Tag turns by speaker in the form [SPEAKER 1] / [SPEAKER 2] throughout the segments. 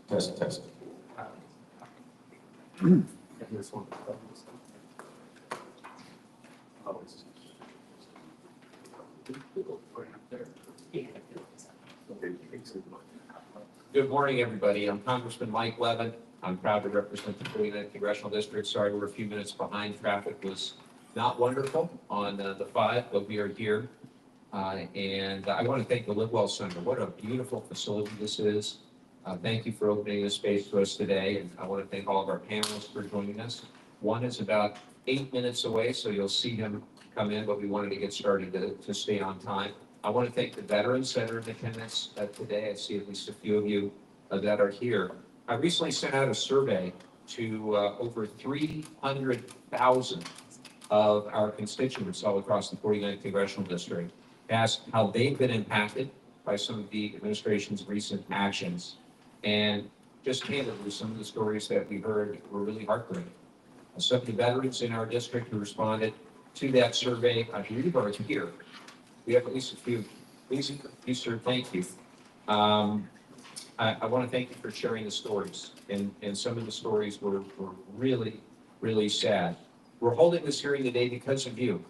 [SPEAKER 1] Test, test.
[SPEAKER 2] Good morning, everybody. I'm Congressman Mike Levin. I'm proud to represent the 49th Congressional District. Sorry we're a few minutes behind. Traffic was not wonderful on the 5, but we are here. And I want to thank the Livewell Center. What a beautiful facility this is. Thank you for opening this space to us today. And I want to thank all of our panelists for joining us. One is about 8 minutes away, so you'll see him come in, but we wanted to get started to stay on time. I want to thank the veterans that are in attendance today. I see at least a few of you that are here. I recently sent out a survey to over 300,000 of our constituents all across the 49th Congressional District, asked how they've been impacted by some of the administration's recent actions. And just candidly, some of the stories that we heard were really heartbreaking. Some of the veterans in our district who responded to that survey, I believe, are here. We have at least a few. Please, sir, thank you. I want to thank you for sharing the stories. And some of the stories were really, really sad. We're holding this hearing today because of you.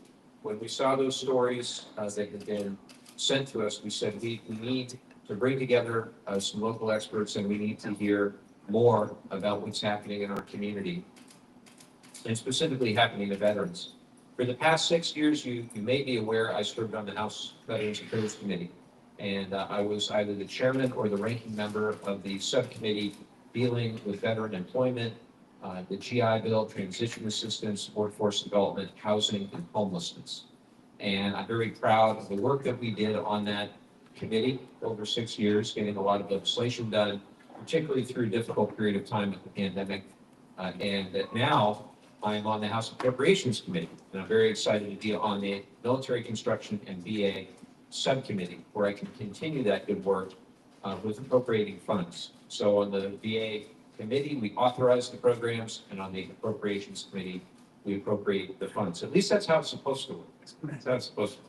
[SPEAKER 2] When we saw those stories that had been sent to us, we said we need to bring together some local experts, and we need to hear more about what's happening in our community, and specifically happening to veterans. For the past 6 years, you may be aware, I served on the House Veterans Affairs Committee, and I was either the chairman or the ranking member of the subcommittee dealing with veteran employment, the GI Bill, transition assistance, workforce development, housing, and homelessness. And I'm very proud of the work that we did on that committee over 6 years, getting a lot of legislation done, particularly through a difficult period of time with the pandemic. And that now I'm on the House Appropriations Committee, and I'm very excited to be on the Military Construction and VA Subcommittee, where I can continue that good work with appropriating funds. So on the VA Committee, we authorize the programs, and on the Appropriations Committee, we appropriate the funds. At least that's how it's supposed to work. That's how it's supposed to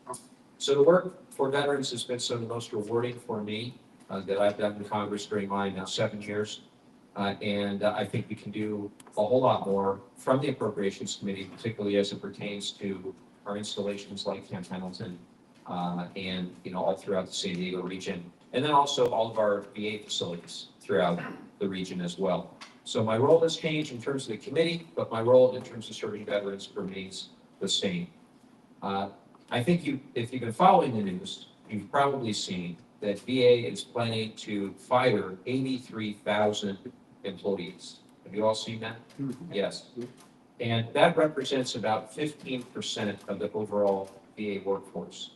[SPEAKER 2] work. So the work for veterans has been some of the most rewarding for me that I've done in Congress during my now 7 years. And I think we can do a whole lot more from the Appropriations Committee, particularly as it pertains to our installations like Camp Pendleton and all throughout the San Diego region, and then also all of our VA facilities throughout the region as well. So my role has changed in terms of the committee, but my role in terms of serving veterans remains the same. I think if you've been following the news, you've probably seen that VA is planning to fire 83,000 employees. Have you all seen that? Yes. And that represents about 15% of the overall VA workforce.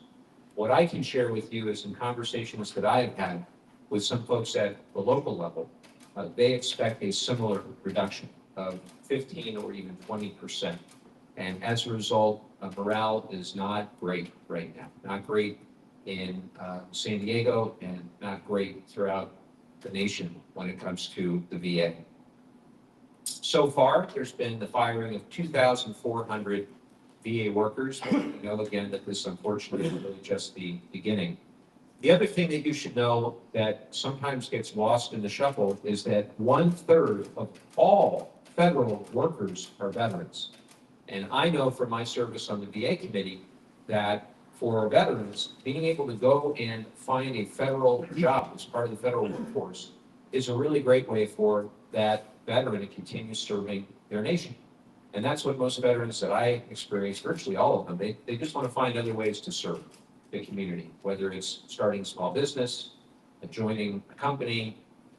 [SPEAKER 2] What I can share with you is in conversations that I have had with some folks at the local level, they expect a similar reduction of 15 or even 20%. And as a result, morale is not great right now. Not great in San Diego and not great throughout the nation when it comes to the VA. So far, there's been the firing of 2,400 VA workers. We know again that this unfortunately is really just the beginning. The other thing that you should know that sometimes gets lost in the shuffle is that 1/3 of all federal workers are veterans. And I know from my service on the VA committee that for veterans, being able to go and find a federal job as part of the federal workforce is a really great way for that veteran to continue serving their nation. And that's what most veterans that I experience, virtually all of them, they just want to find other ways to serve the community, whether it's starting a small business, joining a company,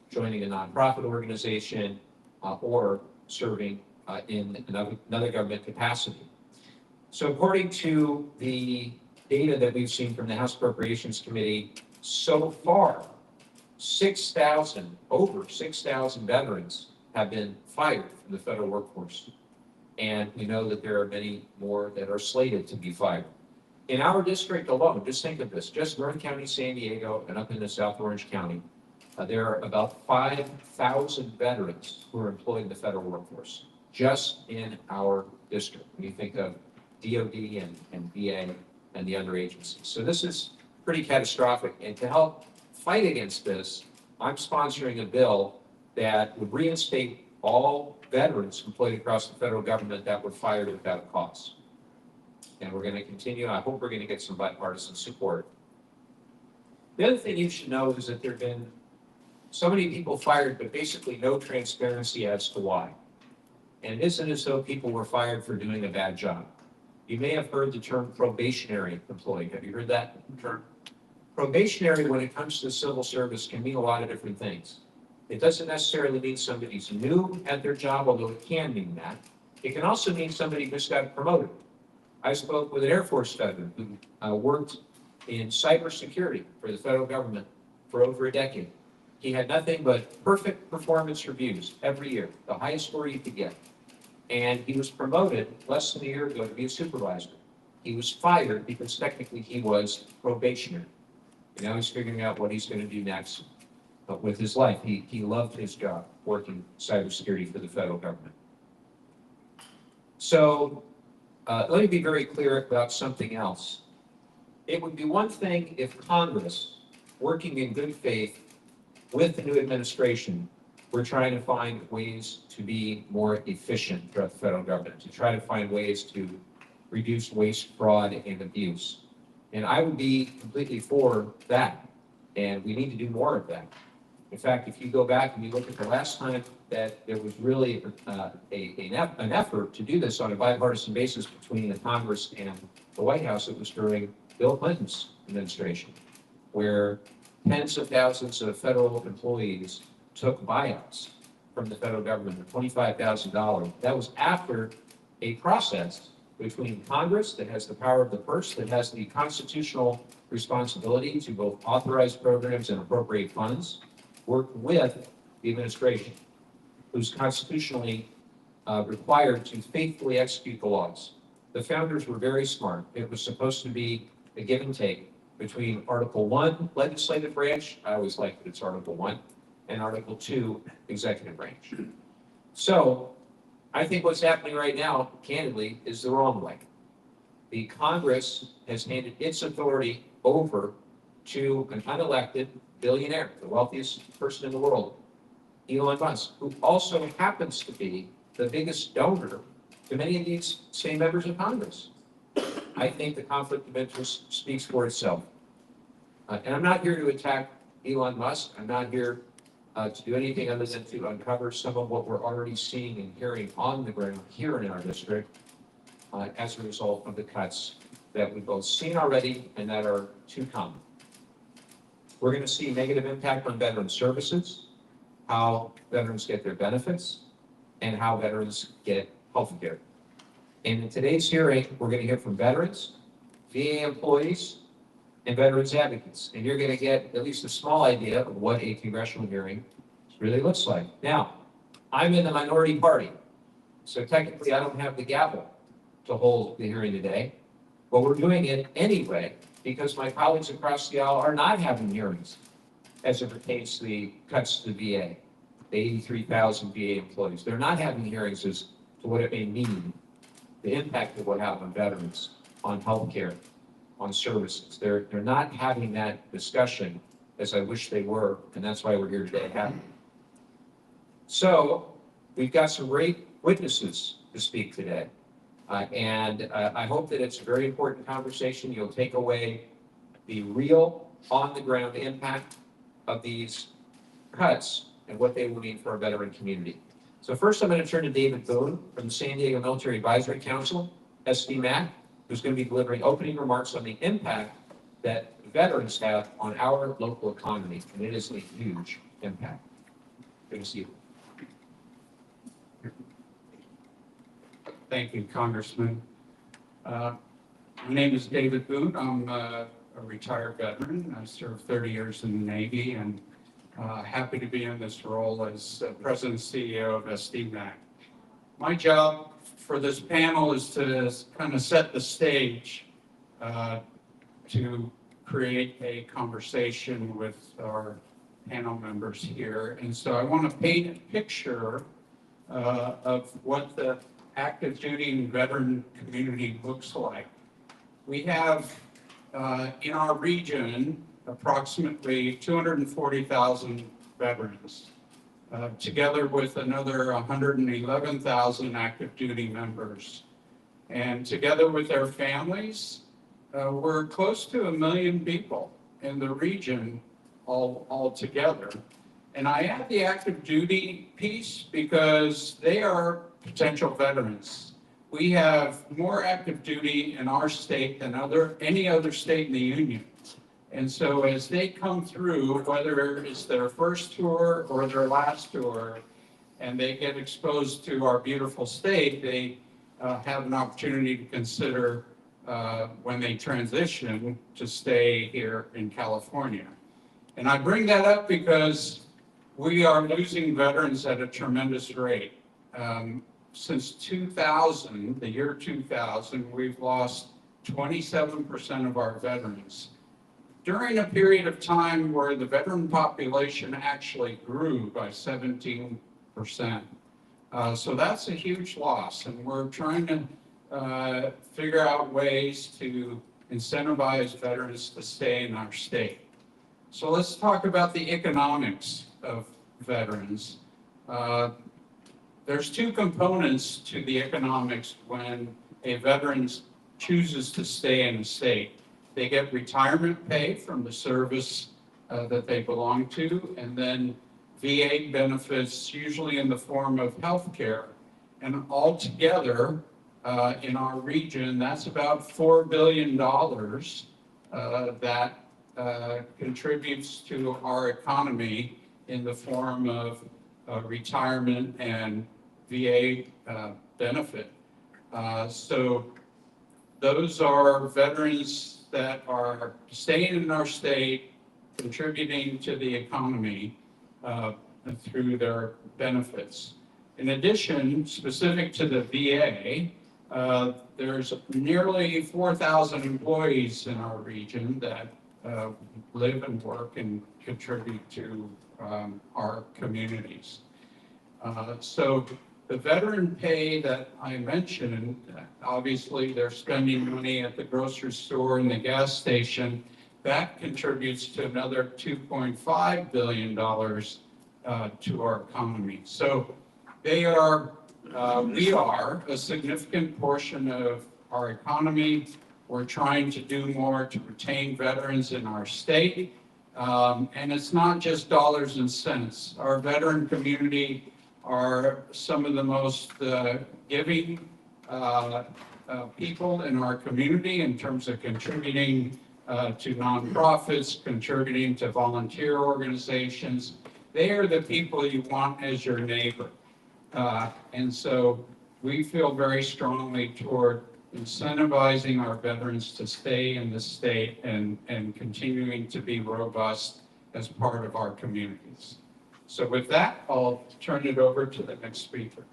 [SPEAKER 2] joining a nonprofit organization, or serving in another government capacity. So according to the data that we've seen from the House Appropriations Committee, so far, over 6,000 veterans have been fired from the federal workforce. And we know that there are many more that are slated to be fired. In our district alone, just think of this, just North County, San Diego, and up into South Orange County, there are about 5,000 veterans who are employed in the federal workforce, just in our district, when you think of DOD and VA and the other agencies. So this is pretty catastrophic. And to help fight against this, I'm sponsoring a bill that would reinstate all veterans employed across the federal government that were fired without cause. And we're going to continue. I hope we're going to get some bipartisan support. The other thing you should know is that there have been so many people fired, but basically no transparency as to why. And it isn't as though people were fired for doing a bad job. You may have heard the term probationary employee. Have you heard that term? Probationary, when it comes to the civil service, can mean a lot of different things. It doesn't necessarily mean somebody's new at their job, although it can mean that. It can also mean somebody just got promoted. I spoke with an Air Force veteran who worked in cybersecurity for the federal government for over a decade. He had nothing but perfect performance reviews every year, the highest score you could get. And he was promoted less than a year ago to be a supervisor. He was fired because technically he was probationary. And now he's figuring out what he's going to do next with his life. He loved his job working cybersecurity for the federal government. So let me be very clear about something else. It would be one thing if Congress, working in good faith with the new administration, we're trying to find ways to be more efficient throughout the federal government, to try to find ways to reduce waste, fraud, and abuse. And I would be completely for that. And we need to do more of that. In fact, if you go back and you look at the last time that there was really an effort to do this on a bipartisan basis between the Congress and the White House, it was during Bill Clinton's administration, where tens of thousands of federal employees took buyouts from the federal government of $25,000. That was after a process between Congress that has the power of the purse, that has the constitutional responsibility to both authorize programs and appropriate funds, work with the administration, who's constitutionally required to faithfully execute the laws. The founders were very smart. It was supposed to be a give and take between Article 1, legislative branch, I always like that it's Article 1, and Article 2, executive branch. So I think what's happening right now, candidly, is the wrong way. The Congress has handed its authority over to an unelected billionaire, the wealthiest person in the world, Elon Musk, who also happens to be the biggest donor to many of these same members of Congress. I think the conflict of interest speaks for itself. And I'm not here to attack Elon Musk. I'm not here to do anything other than to uncover some of what we're already seeing and hearing on the ground here in our district as a result of the cuts that we've both seen already and that are to come. We're going to see negative impact on veteran services, how veterans get their benefits, and how veterans get health care. And in today's hearing, we're going to hear from veterans, VA employees, and veterans advocates. And you're going to get at least a small idea of what a congressional hearing really looks like. Now, I'm in the minority party, so technically I don't have the gavel to hold the hearing today, but we're doing it anyway because my colleagues across the aisle are not having hearings as it pertains to the cuts to the VA, the 83,000 VA employees. They're not having hearings as to what it may mean, the impact of what happened on veterans, on health care, on services. They're not having that discussion as I wish they were, and that's why we're here today having it. So we've got some great witnesses to speak today. And I hope that it's a very important conversation. You'll take away the real, on-the-ground impact of these cuts and what they will mean for our veteran community. So first, I'm going to turn to David Boone from the San Diego Military Advisory Council, SDMAC, who's going to be delivering opening remarks on the impact that veterans have on our local economy, and it is a huge impact. Good to see you.
[SPEAKER 1] Thank you, Congressman. My name is David Boone. I'm a retired veteran. I served 30 years in the Navy and happy to be in this role as President and CEO of SDMAC. My job for this panel is to kind of set the stage to create a conversation with our panel members here. And so I want to paint a picture of what the active duty and veteran community looks like. We have in our region approximately 240,000 veterans, together with another 111,000 active duty members. And together with their families, we're close to 1 million people in the region all together. And I add the active duty piece because they are potential veterans. We have more active duty in our state than any other state in the union. And so as they come through, whether it's their first tour or their last tour, and they get exposed to our beautiful state, they have an opportunity to consider when they transition to stay here in California. And I bring that up because we are losing veterans at a tremendous rate. Since 2000, the year 2000, we've lost 27% of our veterans. During a period of time where the veteran population actually grew by 17%. So that's a huge loss, and we're trying to figure out ways to incentivize veterans to stay in our state. So let's talk about the economics of veterans. There's two components to the economics when a veteran chooses to stay in a state. They get retirement pay from the service that they belong to, and then VA benefits, usually in the form of health care. And altogether, in our region, that's about $4 billion that contributes to our economy in the form of retirement and VA benefit. So those are veterans that are staying in our state, contributing to the economy through their benefits. In addition, specific to the VA, there's nearly 4,000 employees in our region that live and work and contribute to our communities. So the veteran pay that I mentioned, obviously they're spending money at the grocery store and the gas station. That contributes to another $2.5 billion to our economy. So we are a significant portion of our economy. We're trying to do more to retain veterans in our state. And it's not just dollars and cents. Our veteran community are some of the most giving people in our community in terms of contributing to nonprofits, contributing to volunteer organizations. They are the people you want as your neighbor. And so we feel very strongly toward incentivizing our veterans to stay in the state and continuing to be robust as part of our communities. So with that, I'll turn it over to the next speaker.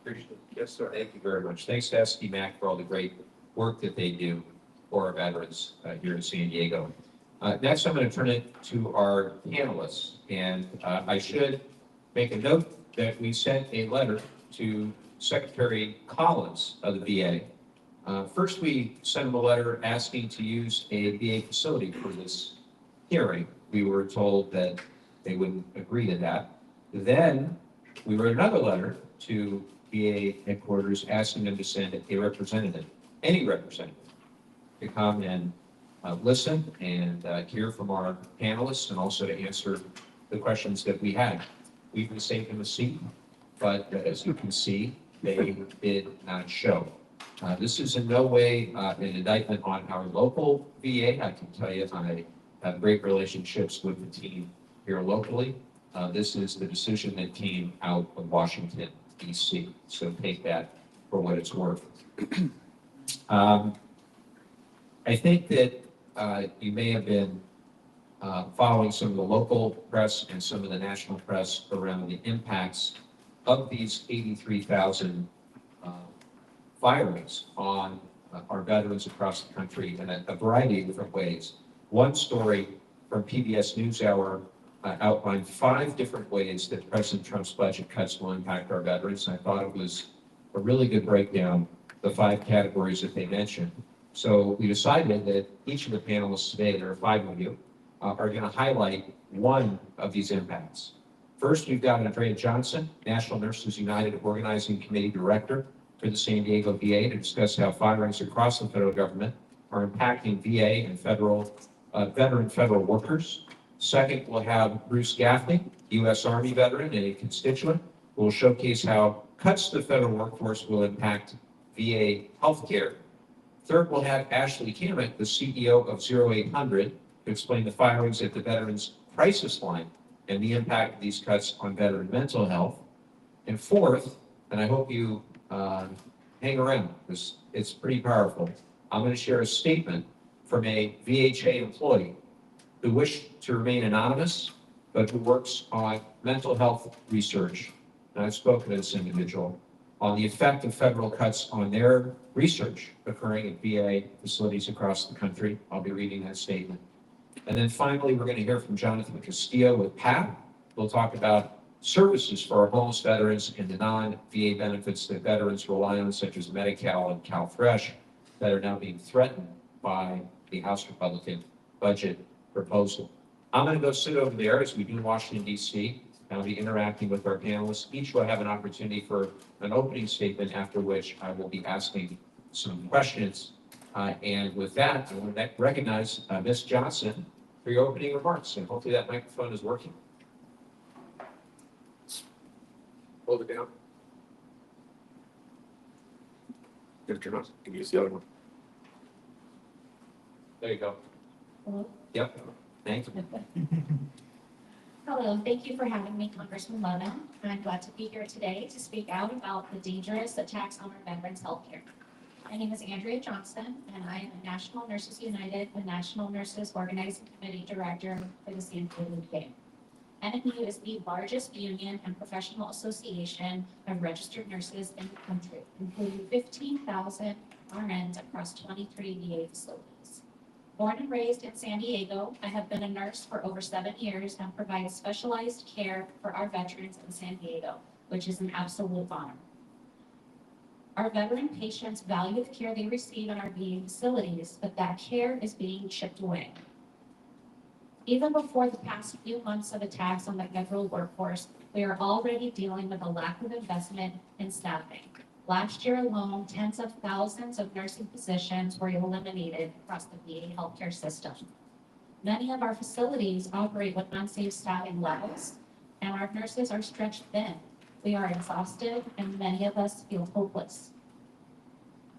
[SPEAKER 2] Appreciate it. Yes, sir. Thank you very much. Thanks to SDMAC for all the great work that they do for our veterans here in San Diego. Next, I'm going to turn it to our panelists. And I should make a note that we sent a letter to Secretary Collins of the VA. First, we sent him a letter asking to use a VA facility for this hearing. We were told that they wouldn't agree to that. Then we wrote another letter to VA headquarters asking them to send a representative, any representative, to come and listen and hear from our panelists and also to answer the questions that we had. We've been saved in the seat, but as you can see, they did not show. This is in no way an indictment on our local VA. I can tell you I have great relationships with the team here locally. This is the decision that came out of Washington, D.C. So take that for what it's worth. I think that you may have been following some of the local press and some of the national press around the impacts of these 83,000 firings on our veterans across the country in a variety of different ways. One story from PBS NewsHour outlined 5 different ways that President Trump's budget cuts will impact our veterans. And I thought it was a really good breakdown, the 5 categories that they mentioned. So we decided that each of the panelists today, there are 5 of you, are going to highlight one of these impacts. First, we've got Andrea Johnson, National Nurses United Organizing Committee Director for the San Diego VA, to discuss how firings across the federal government are impacting VA and veteran federal workers. Second, we'll have Bruce Gaffney, U.S. Army veteran and a constituent, who will showcase how cuts to the federal workforce will impact VA healthcare. Third, we'll have Ashley Kamek, the CEO of 0800, to explain the firings at the Veterans Crisis Line and the impact of these cuts on veteran mental health. And fourth, and I hope you hang around because it's pretty powerful, I'm going to share a statement from a VHA employee who wished to remain anonymous, but who works on mental health research. And I've spoken to this individual on the effect of federal cuts on their research occurring at VA facilities across the country. I'll be reading that statement. And then finally, we're going to hear from Jonathan Castillo with PAP. We'll talk about services for our homeless veterans and the non-VA benefits that veterans rely on, such as Medi-Cal and CalFresh, that are now being threatened by the House Republican budget proposal. I'm going to go sit over there as we do in Washington, D.C. I'll be interacting with our panelists. Each will have an opportunity for an opening statement, after which I will be asking some questions. And with that, I want to recognize Ms. Johnson for your opening remarks. And hopefully that microphone is working. Hold it down.
[SPEAKER 3] Get it turned on. Can you use the other one?
[SPEAKER 2] There you go.
[SPEAKER 4] Hello.
[SPEAKER 2] Yep. Thank you.
[SPEAKER 4] Hello, thank you for having me, Congressman Levin. I'm glad to be here today to speak out about the dangerous attacks on our veterans' healthcare. My name is Andrea Johnson, and I am a National Nurses United and National Nurses Organizing Committee Director for the San Diego VA. NNU is the largest union and professional association of registered nurses in the country, including 15,000 RNs across 23 VA facilities. Born and raised in San Diego, I have been a nurse for over 7 years and provide specialized care for our veterans in San Diego, which is an absolute honor. Our veteran patients value the care they receive in our VA facilities, but that care is being chipped away. Even before the past few months of attacks on the federal workforce, we are already dealing with a lack of investment in staffing. Last year alone, tens of thousands of nursing positions were eliminated across the VA healthcare system. Many of our facilities operate with unsafe staffing levels, and our nurses are stretched thin. We are exhausted, and many of us feel hopeless.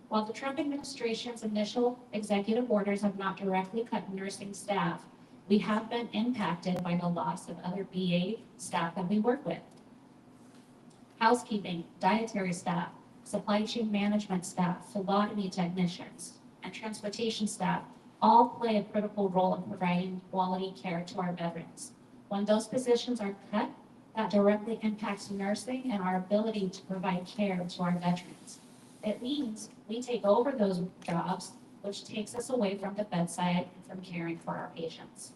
[SPEAKER 4] While the Trump administration's initial executive orders have not directly cut nursing staff, we have been impacted by the loss of other VA staff that we work with. Housekeeping, dietary staff, supply chain management staff, phlebotomy technicians, and transportation staff all play a critical role in providing quality care to our veterans. When those positions are cut, that directly impacts nursing and our ability to provide care to our veterans. It means we take over those jobs, which takes us away from the bedside and from caring for our patients.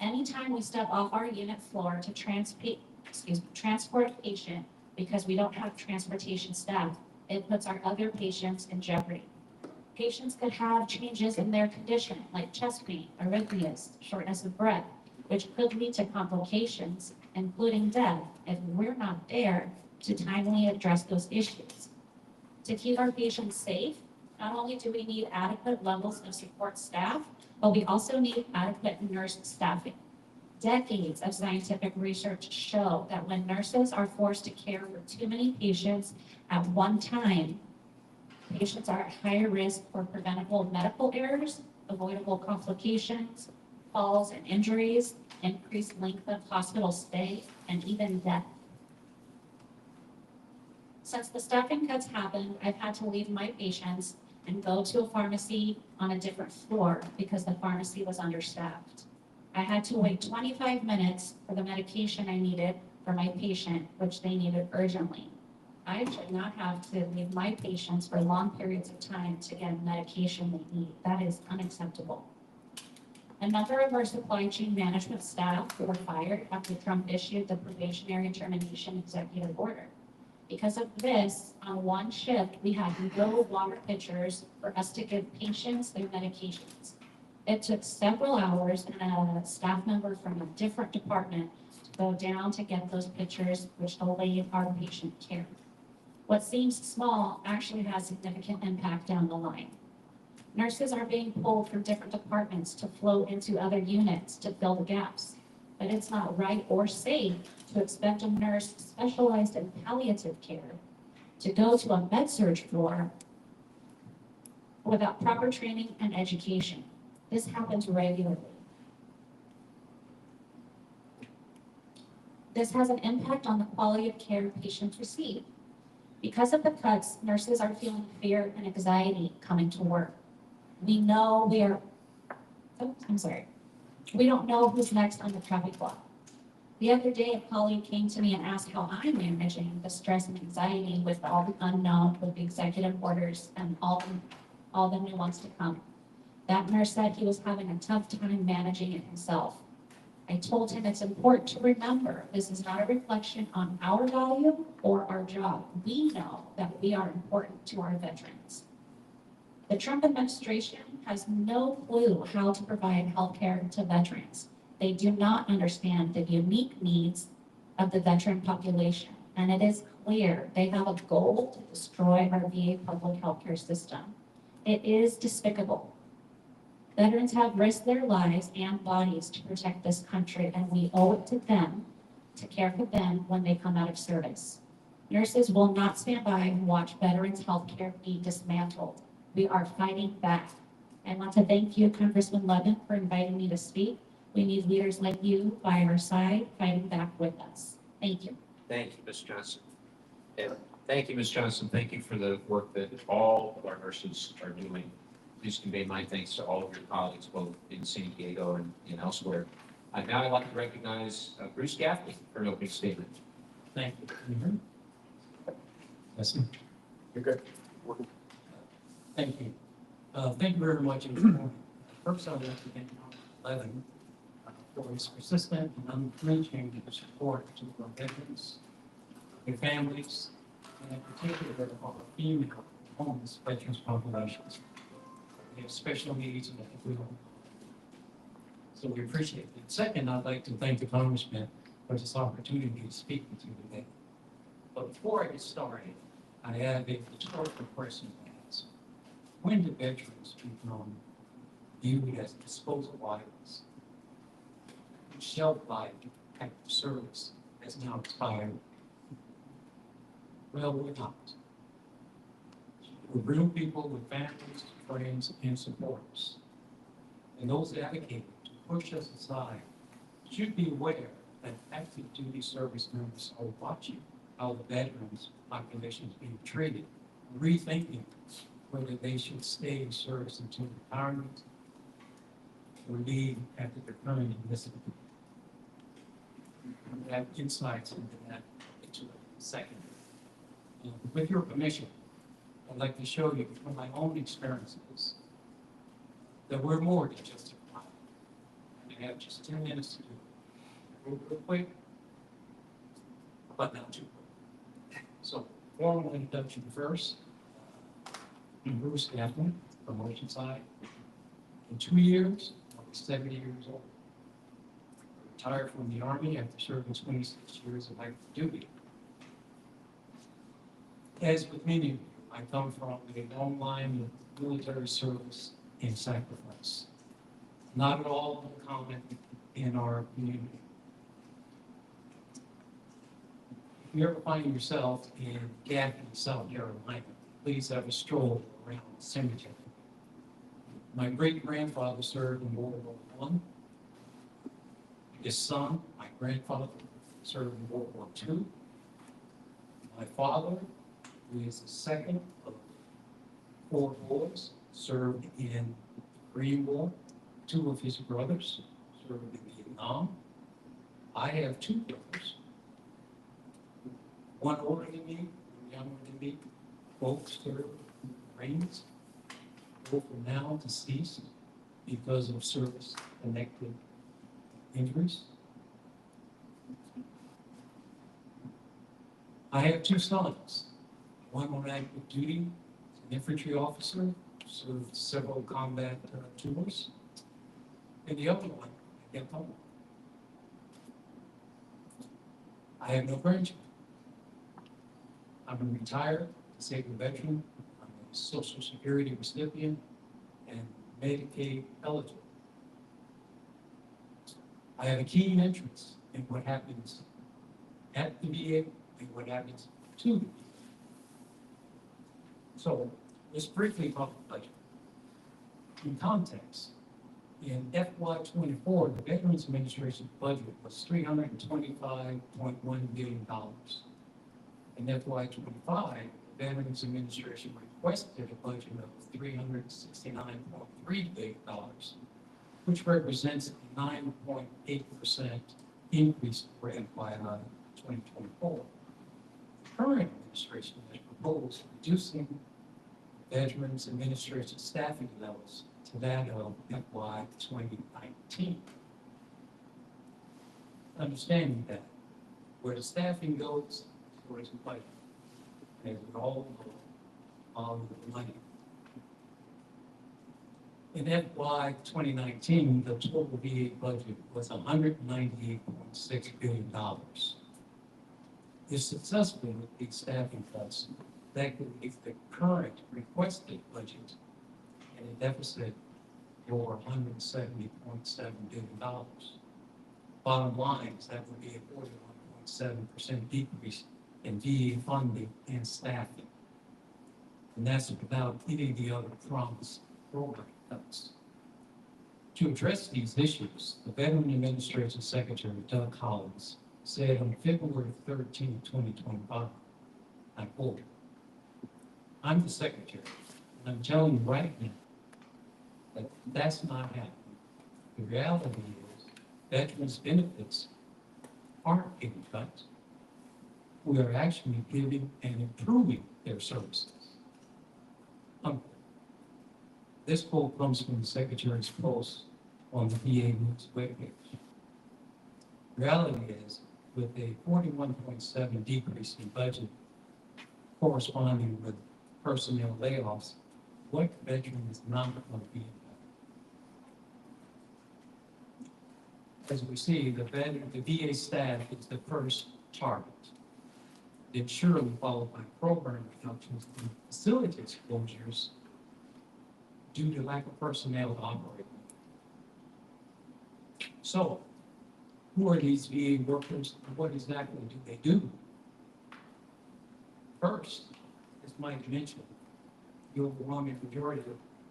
[SPEAKER 4] Anytime we step off our unit floor to transport a patient because we don't have transportation staff, it puts our other patients in jeopardy. Patients could have changes in their condition, like chest pain, arrhythmias, shortness of breath, which could lead to complications, including death, if we're not there to timely address those issues. To keep our patients safe, not only do we need adequate levels of support staff, but we also need adequate nurse staffing. Decades of scientific research show that when nurses are forced to care for too many patients at one time, patients are at higher risk for preventable medical errors, avoidable complications, falls and injuries, increased length of hospital stay, and even death. Since the staffing cuts happened, I've had to leave my patients and go to a pharmacy on a different floor because the pharmacy was understaffed. I had to wait 25 minutes for the medication I needed for my patient, which they needed urgently. I should not have to leave my patients for long periods of time to get medication they need. That is unacceptable. A number of our supply chain management staff were fired after Trump issued the probationary termination executive order. Because of this, on one shift, we had no water pitchers for us to give patients their medications. It took several hours and a staff member from a different department to go down to get those pictures, which delayed our patient care. What seems small actually has significant impact down the line. Nurses are being pulled from different departments to flow into other units to fill the gaps. But it's not right or safe to expect a nurse specialized in palliative care to go to a med-surg floor without proper training and education. This happens regularly. This has an impact on the quality of care patients receive. Because of the cuts, nurses are feeling fear and anxiety coming to work. We know we don't know who's next on the chopping block. The other day, a colleague came to me and asked how I'm managing the stress and anxiety with all the unknown, with the executive orders and all the new ones to come. That nurse said he was having a tough time managing it himself. I told him it's important to remember this is not a reflection on our value or our job. We know that we are important to our veterans. The Trump administration has no clue how to provide health care to veterans. They do not understand the unique needs of the veteran population, and it is clear they have a goal to destroy our VA public health care system. It is despicable. Veterans have risked their lives and bodies to protect this country, and we owe it to them to care for them when they come out of service. Nurses will not stand by and watch veterans' health care be dismantled. We are fighting back. I want to thank you, Congressman Levin, for inviting me to speak. We need leaders like you by our side, fighting back with us. Thank you.
[SPEAKER 2] Thank you, Ms. Johnson. And thank you, Ms. Johnson. Thank you for the work that all of our nurses are doing. Please convey my thanks to all of your colleagues, both in San Diego and elsewhere. Now I'd like to recognize Bruce Gaffney for an opening statement.
[SPEAKER 5] Thank you. Can you hear me? Listen.
[SPEAKER 3] You're good.
[SPEAKER 5] Thank you. Thank you very much. First, I'd like to thank Levin for his persistent and unflinching support to our veterans, their families, and in particular our female homeless veterans populations. They have special needs, and I think we all. So we appreciate it. Second, I'd like to thank the Congressman for this opportunity to speak with you today. But before I get started, I have a rhetorical question to ask. When do veterans become viewed as disposable items? Shelf life after service has now expired. Well, we're not. We're real people with families, friends, and supporters. And those advocating to push us aside should be aware that active duty service members are watching how the veterans population is being treated, rethinking whether they should stay in service until retirement or leave after returning enlistment. I have insights into that into a second. With your permission, I'd like to show you from my own experiences that we're more than just a crowd. I have just 10 minutes to do it. Real quick, but not too quick. So, formal introduction first. I'm Bruce Gaffney from Oceanside. In 2 years, I'll be 70 years old. I retired from the Army after serving 26 years of active duty. As with many of you, I come from a long line of military service and sacrifice. Not at all uncommon in our community. If you ever find yourself in Gaffney, South Carolina, please have a stroll around the cemetery. My great-grandfather served in World War I. His son, my grandfather, served in World War II. My father, who is the second of 4 boys, served in the Korean War. 2 of his brothers served in Vietnam. I have 2 brothers, one older than me, one younger than me. Both served in the Marines. Both are now deceased because of service-connected injuries. I have 2 sons. One on active duty, an infantry officer, served several combat tours. And the other one, I kept home. I have no grandchildren. I'm a retired disabled veteran. I'm a Social Security recipient and Medicaid eligible. I have a keen interest in what happens at the VA and what happens to the VA. So let's briefly talk about budget. In context, in FY '24, the Veterans Administration budget was $325.1 billion. In FY '25, the Veterans Administration requested a budget of $369.3 billion, which represents a 9.8% increase for FY 2024. The current administration has proposed reducing Veterans Administration staffing levels to that of FY 2019. Understanding that where the staffing goes, where it's budget. And it all the money. In FY 2019, the total VA budget was $198.6 billion. If successful with these staffing cuts, that could leave the current requested budget at a deficit over $170.7 billion. Bottom line is that would be a 41.7% decrease in VA funding and staffing. And that's without any of the other promised program cuts. To address these issues, the Veteran Administration Secretary, Doug Collins, said on February 13, 2025, I quote, "I'm the secretary, and I'm telling you right now that that's not happening. The reality is veterans' benefits aren't getting cut. We are actually giving and improving their services." This quote comes from the Secretary's post on the VA News webpage. Reality is, with a 41.7 decrease in budget corresponding with personnel layoffs, what veteran is not going to be impacted? As we see, the VA staff is the first target. Then surely followed by program reductions and facility exposures due to lack of personnel to operate. So, who are these VA workers and what exactly do they do? First, as Mike mentioned, the overwhelming majority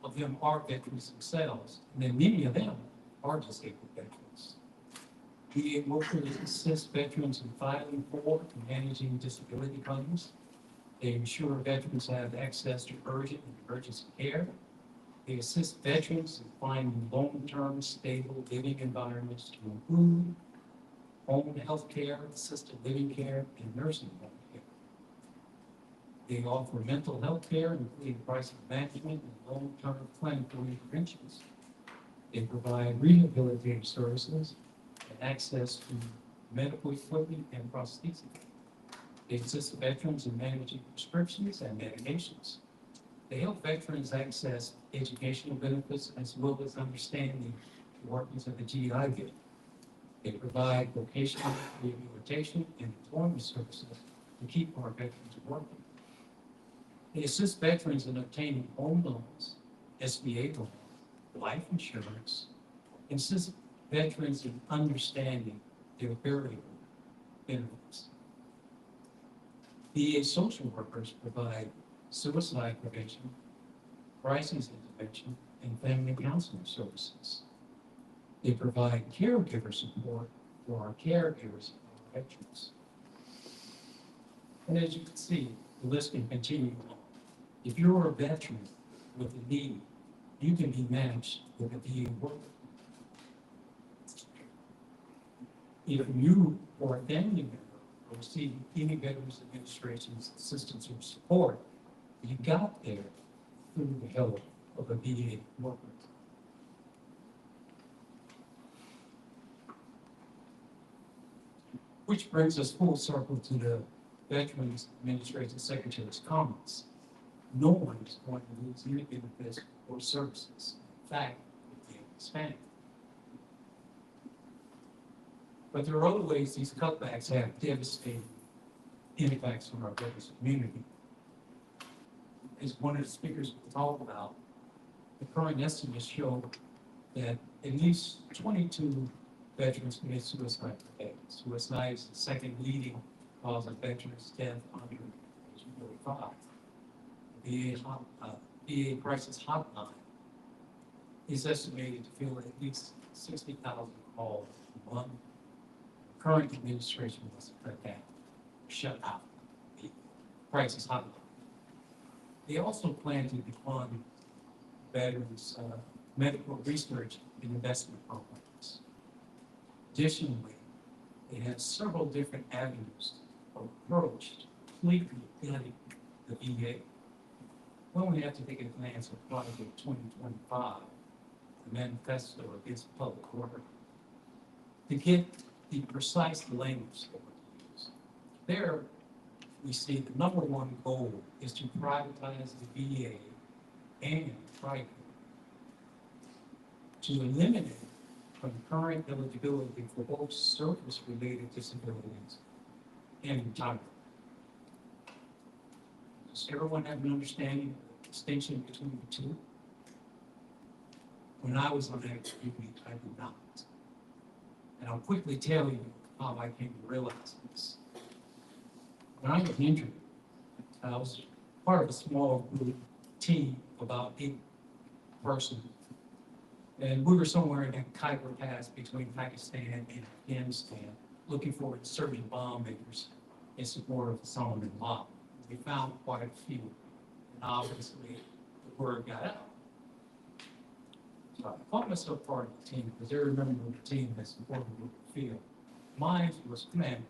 [SPEAKER 5] of them are veterans themselves, and then many of them are disabled veterans. VA workers assist veterans in filing for and managing disability claims. They ensure veterans have access to urgent and emergency care. They assist veterans in finding long-term, stable living environments to include home health care, assisted living care, and nursing home care. They offer mental health care, including crisis management and long-term clinical interventions. They provide rehabilitative services and access to medical equipment and prostheses. They assist veterans in managing prescriptions and medications. They help veterans access educational benefits as well as understanding the workings of the GI Bill. They provide vocational rehabilitation and employment services to keep our veterans working. They assist veterans in obtaining home loans, SBA loans, life insurance, and assist veterans in understanding their variable benefits. VA social workers provide suicide prevention, crisis intervention, and family counseling services. They provide caregiver support for our caregivers and our veterans. And as you can see, the list can continue on. If you're a veteran with a need, you can be matched with a VA worker. If you or a family member are receiving any Veterans Administration's assistance or support, you got there through the help of a VA worker. Which brings us full circle to the Veterans Administration Secretary's comments. No one is going to lose any benefits or services. In fact, it will expand. But there are other ways these cutbacks have devastating impacts on our veterans community. As one of the speakers will talk about, the current estimates show that at least 22 veterans commit suicide per day. Suicide is the second leading cause of veterans' death under age 45. VA crisis hotline is estimated to field at least 60,000 calls a month. The current administration must cut that, shut out the crisis hotline. They also plan to defund veterans' medical research and investment programs. Additionally, they have several different avenues of approach to completely gutting the VA. We only have to take a glance at Project 2025, the manifesto against public order, to get the precise language that we use. There, we see the number one goal is to privatize the VA and private to eliminate concurrent eligibility for both service-related disabilities and retirement. Does everyone have an understanding of the distinction between the two? When I was on active duty, I did not. And I'll quickly tell you how I came to realize this. When I was injured, I was part of a small group team of about 8 persons. And we were somewhere in that Khyber Pass between Pakistan and Afghanistan, looking for insurgent bomb makers in support of Osama bin Laden. We found quite a few, and obviously the word got out. So I called myself part of the team because every member of the team that supported the field. Mine was commander,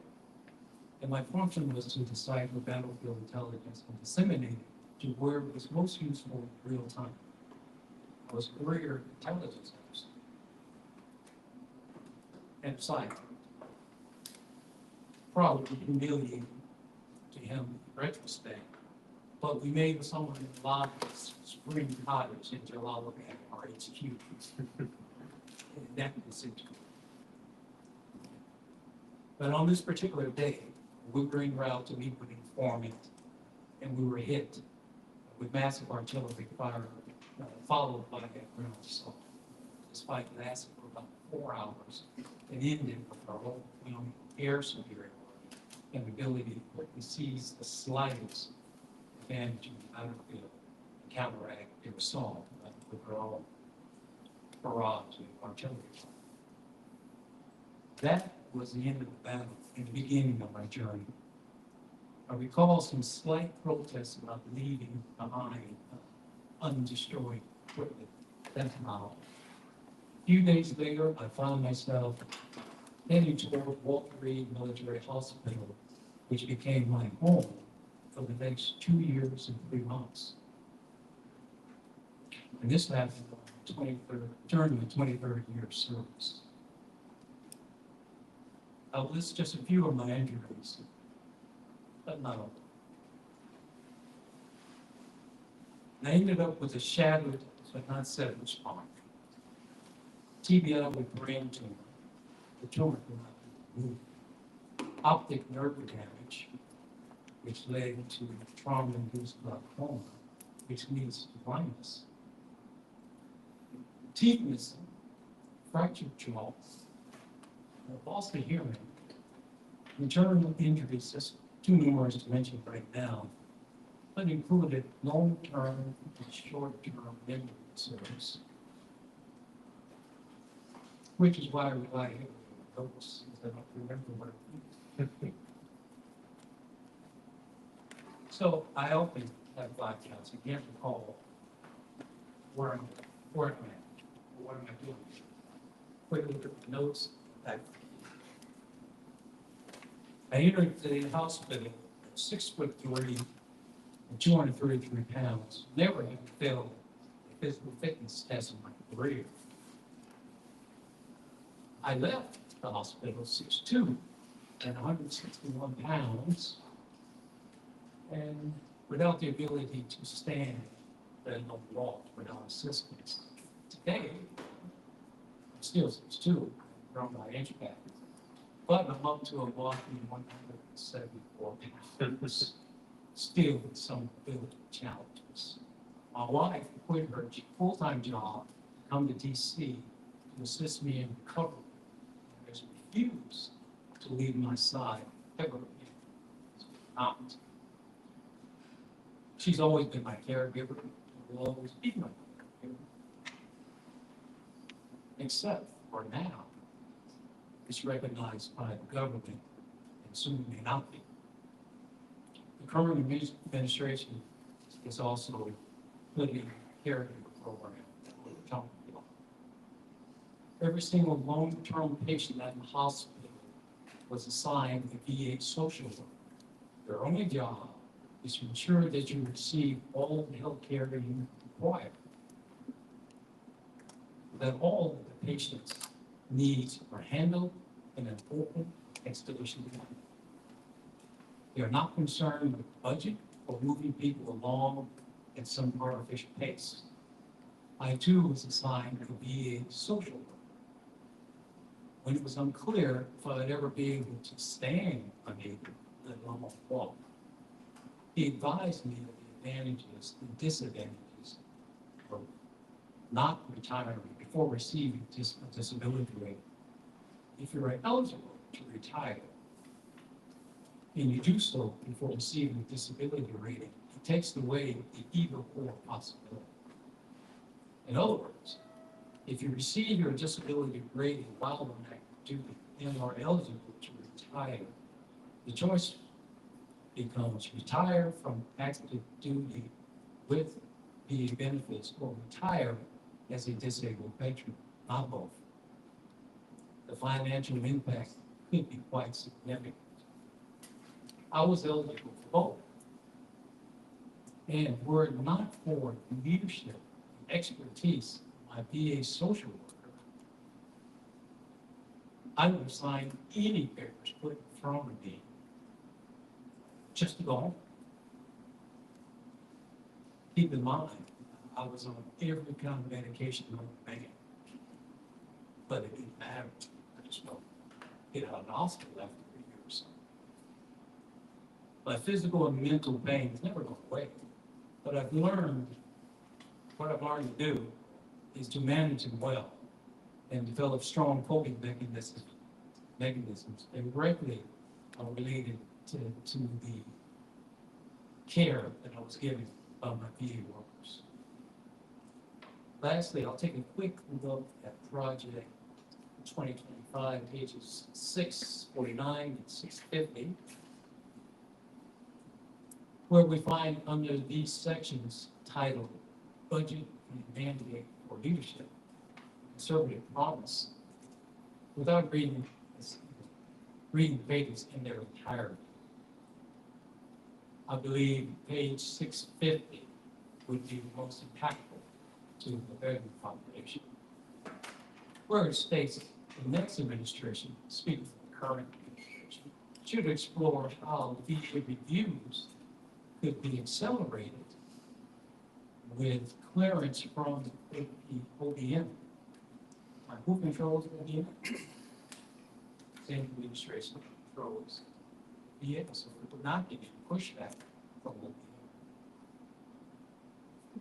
[SPEAKER 5] and my function was to decipher battlefield intelligence and disseminate it to where it was most useful in real time. I was a career intelligence officer and a scientist. Probably humiliating to him in retrospect, but we made someone in a lot of spring cottage in Jalalabad, our HQ. And that was it. But on this particular day, we were en route to meet with an informant, and we were hit with massive artillery fire, followed by a ground assault. Despite lasting for about 4 hours, it ended with our overwhelming air superiority and the ability to quickly seize the slightest advantage in the battlefield and counteract their assault with our own barrage of artillery. That was the end of the battle and the beginning of my journey. I recall some slight protests about leaving behind undestroyed equipment. That's not all. A few days later, I found myself heading toward Walter Reed Military Hospital, which became my home for the next 2 years and 3 months. And this happened during the 23rd year of service. I'll list just a few of my injuries, but not all. I ended up with a shattered but not severed spine, TBI with brain tumor. The tumor could not be removed. Optic nerve damage, which led to trauma-induced glaucoma, which leads to blindness. Teeth missing, fractured jaw, loss of hearing, internal injuries, just too numerous to mention right now, but included long-term and short-term memory disorders, which is why I rely heavily on those, since I don't remember what it means. So I often have blackouts. I can't recall where I'm at, what am I doing. Quickly look at the notes. I entered the hospital at 6'3" and 233 pounds, never having failed a physical fitness test in my career. I left the hospital 6'2" and 161 pounds, and without the ability to stand and walk without assistance. Today, I'm still 6'2", grown by inch back. But I'm up to a whopping 174 pounds, still with some ability challenges. My wife quit her full-time job, to come to DC to assist me in recovery, and has refused to leave my side ever again. Not. She's always been my caregiver, and will always be my caregiver. Except for now, it's recognized by the government and soon may not be. The current administration is also putting a caregiver program that we're talking about. Every single long-term patient at the hospital was assigned a VA social worker. Their only job is to ensure that you receive all the health care that you require, that all of the patient's needs are handled in an open, expeditious manner. They are not concerned with budget or moving people along at some artificial pace. I too was assigned to be a social worker. When it was unclear if I would ever be able to stand unaided, let alone walk, he advised me of the advantages and disadvantages of not retiring before receiving a disability rating. If you are eligible to retire and you do so before receiving a disability rating, it takes away the either or possibility. In other words, if you receive your disability rating while on active duty and are eligible to retire, the choice becomes retire from active duty with VA benefits or retire as a disabled veteran, not both. The financial impact could be quite significant. I was eligible for both. And were it not for the leadership and expertise of my VA social worker, I would have signed any papers put in front of me just to go home. Keep in mind, I was on every kind of medication known to man. But it didn't matter. I just won't get out of the hospital after a year or so. My physical and mental pain has never gone away. But what I've learned to do is to manage them well and develop strong coping mechanisms directly related to the care that I was given by my VA workers. Lastly, I'll take a quick look at Project 2025, pages 649 and 650, where we find under these sections titled Budget and Mandate for Leadership, Conservative Promise, without reading the pages in their entirety. I believe page 650 would be the most impactful to the veteran population, where it states the next administration, speaking of the current administration, should explore how VA reviews could be accelerated with clearance from the ODM. Who controls ODM? Same administration controls VA, so we would not get any pushback from ODM.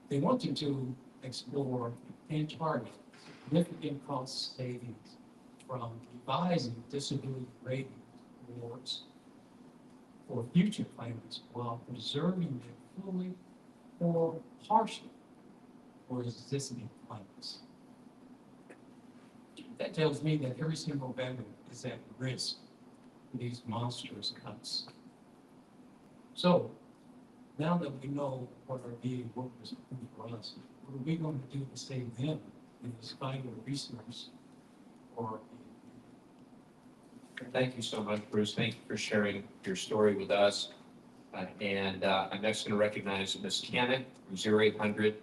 [SPEAKER 5] They wanted to explore and target significant cost savings from revising disability rating awards for future claimants while preserving them fully or partially for existing claimants. That tells me that every single veteran is at risk for these monstrous cuts. So, now that we know what our VA workers are doing for us, what are we going to do to save them in this vital resource?
[SPEAKER 2] Thank you so much, Bruce. Thank you for sharing your story with us. I'm next going to recognize Ms. Canuck from 0800,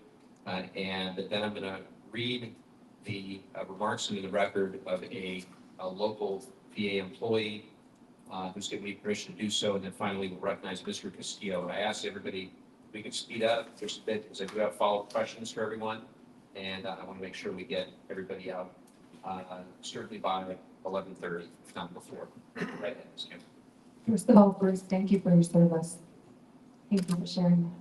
[SPEAKER 2] and then I'm going to read the remarks into the record of a local VA employee who's given me permission to do so, and then finally we'll recognize Mr. Castillo. I asked everybody if we could speed up just a bit because I do have follow-up questions for everyone, and I want to make sure we get everybody out certainly by 11:30, if not before. Right, Ms. Kim?
[SPEAKER 6] First of all, Bruce, thank you for your service. Thank you for sharing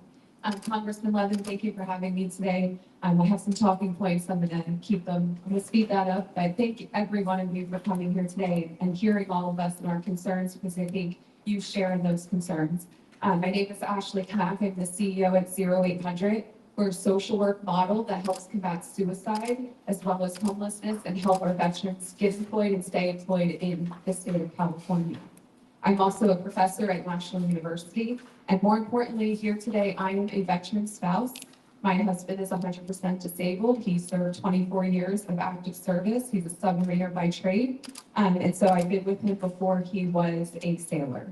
[SPEAKER 6] that. Congressman Levin, thank you for having me today. I have some talking points. I'm going to keep them, I'm going to speed that up. I thank every one of you for coming here today and hearing all of us and our concerns, because I think you share in those concerns. My name is Ashley Knapp. I'm the CEO at 0800. We're a social work model that helps combat suicide as well as homelessness and help our veterans get employed and stay employed in the state of California. I'm also a professor at National University, and more importantly, here today, I am a veteran spouse. My husband is 100% disabled. He served 24 years of active service. He's a submariner by trade, and so I've been with him before he was a sailor.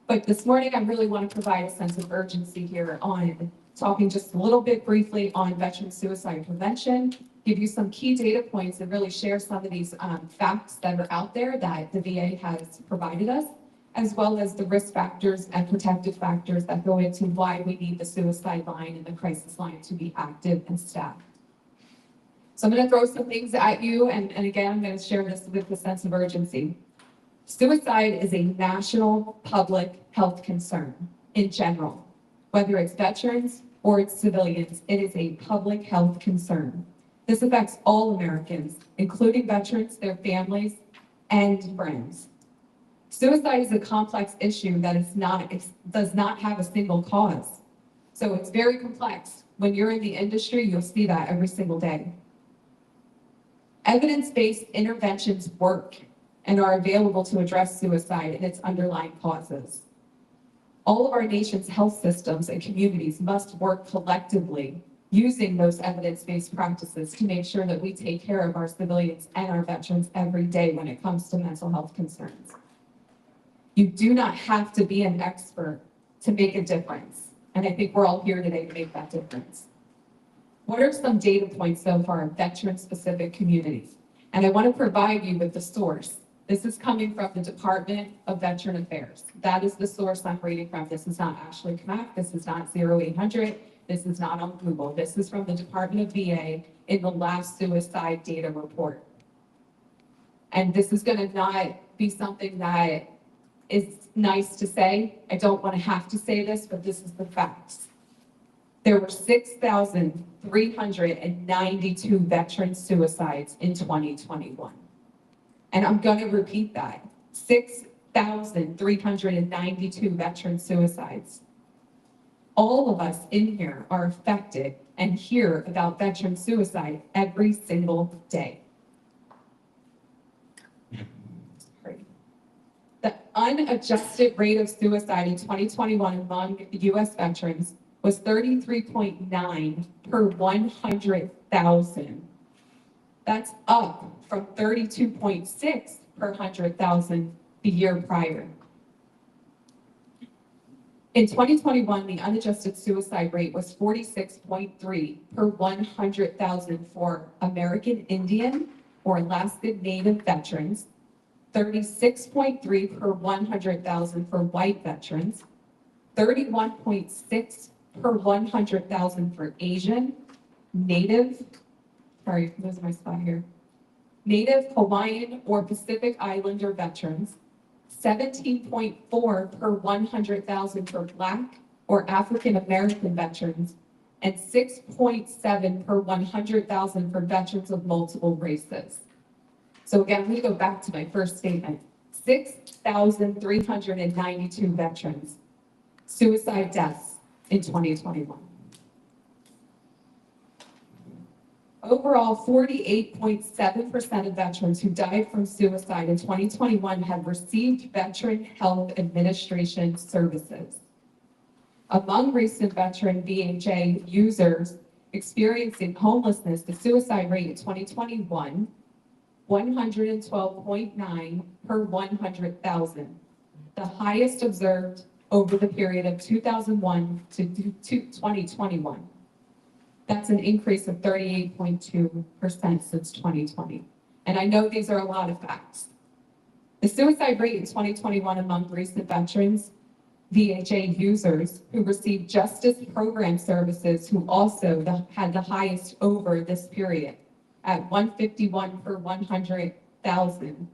[SPEAKER 6] But this morning, I really want to provide a sense of urgency here on talking just a little bit briefly on veteran suicide prevention, give you some key data points and really share some of these facts that are out there that the VA has provided us, as well as the risk factors and protective factors that go into why we need the suicide line and the crisis line to be active and staffed. So I'm going to throw some things at you, and again, I'm going to share this with a sense of urgency. Suicide is a national public health concern in general. Whether it's veterans or it's civilians, it is a public health concern. This affects all Americans, including veterans, their families, and friends. Suicide is a complex issue that does not have a single cause. So it's very complex. When you're in the industry, you'll see that every single day. Evidence-based interventions work and are available to address suicide and its underlying causes. All of our nation's health systems and communities must work collectively using those evidence-based practices to make sure that we take care of our civilians and our veterans every day when it comes to mental health concerns. You do not have to be an expert to make a difference, and I think we're all here today to make that difference. What are some data points, though, for our veteran-specific communities? And I want to provide you with the source. This is coming from the Department of Veteran Affairs. That is the source I'm reading from. This is not Ashley Knapp. This is not 0800. This is not on Google. This is from the Department of VA in the last suicide data report. And this is going to not be something that is nice to say. I don't want to have to say this, but this is the facts. There were 6,392 veteran suicides in 2021. And I'm going to repeat that, 6,392 veteran suicides. All of us in here are affected and hear about veteran suicide every single day. Sorry. The unadjusted rate of suicide in 2021 among U.S. veterans was 33.9 per 100,000. That's up from 32.6 per 100,000 the year prior. In 2021, the unadjusted suicide rate was 46.3 per 100,000 for American Indian or Alaska Native veterans, 36.3 per 100,000 for white veterans, 31.6 per 100,000 for Asian, Native, sorry, losing my spot here, Native, Hawaiian, or Pacific Islander veterans, 17.4 per 100,000 for Black or African American veterans, and 6.7 per 100,000 for veterans of multiple races. So again, I'm going to go back to my first statement. 6,392 veterans, suicide deaths in 2021. Overall, 48.7% of veterans who died from suicide in 2021 have received Veteran Health Administration services. Among recent veteran VHA users experiencing homelessness, the suicide rate in 2021, 112.9 per 100,000, the highest observed over the period of 2001 to 2021. That's an increase of 38.2% since 2020. And I know these are a lot of facts. The suicide rate in 2021 among recent veterans, VHA users who received justice program services who also had the highest over this period at 151 per 100 6,000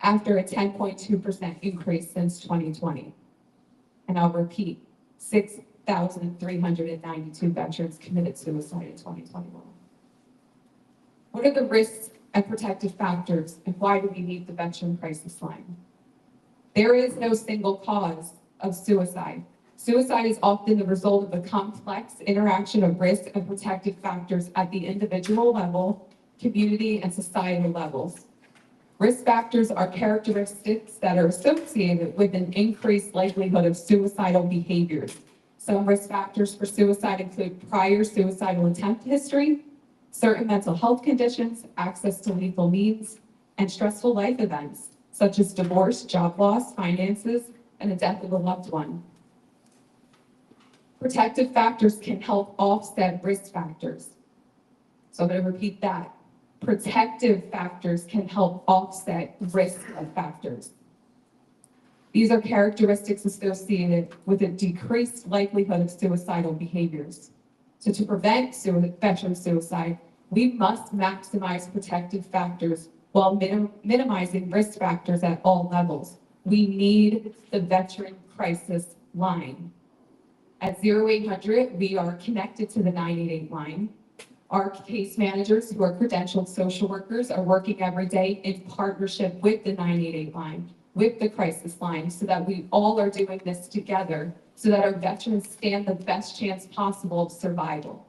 [SPEAKER 6] after a 10.2% increase since 2020. And I'll repeat, 6,392 veterans committed suicide in 2021. What are the risks and protective factors, and why do we need the veteran crisis line? There is no single cause of suicide. Suicide is often the result of a complex interaction of risk and protective factors at the individual level, community, and societal levels. Risk factors are characteristics that are associated with an increased likelihood of suicidal behaviors. Some risk factors for suicide include prior suicidal attempt history, certain mental health conditions, access to lethal means, and stressful life events, such as divorce, job loss, finances, and the death of a loved one. Protective factors can help offset risk factors. So I'm going to repeat that. Protective factors can help offset risk factors. These are characteristics associated with a decreased likelihood of suicidal behaviors. So to prevent veteran suicide, we must maximize protective factors while minimizing risk factors at all levels. We need the veteran crisis line. At 0800, we are connected to the 988 line. Our case managers, who are credentialed social workers, are working every day in partnership with the 988 line, with the crisis line, so that we all are doing this together, so that our veterans stand the best chance possible of survival.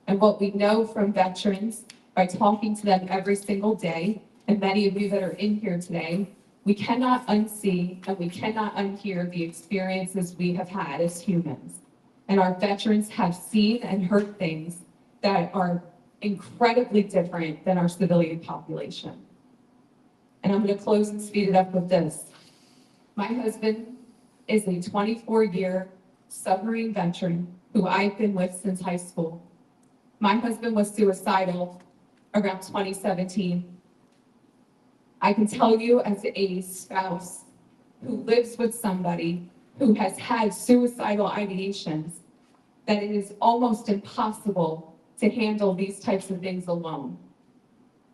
[SPEAKER 6] And what we know from veterans, by talking to them every single day, and many of you that are in here today, we cannot unsee and we cannot unhear the experiences we have had as humans. And our veterans have seen and heard things that are incredibly different than our civilian population. And I'm going to close and speed it up with this. My husband is a 24-year submarine veteran who I've been with since high school. My husband was suicidal around 2017. I can tell you, as a spouse who lives with somebody who has had suicidal ideations, that it is almost impossible to handle these types of things alone.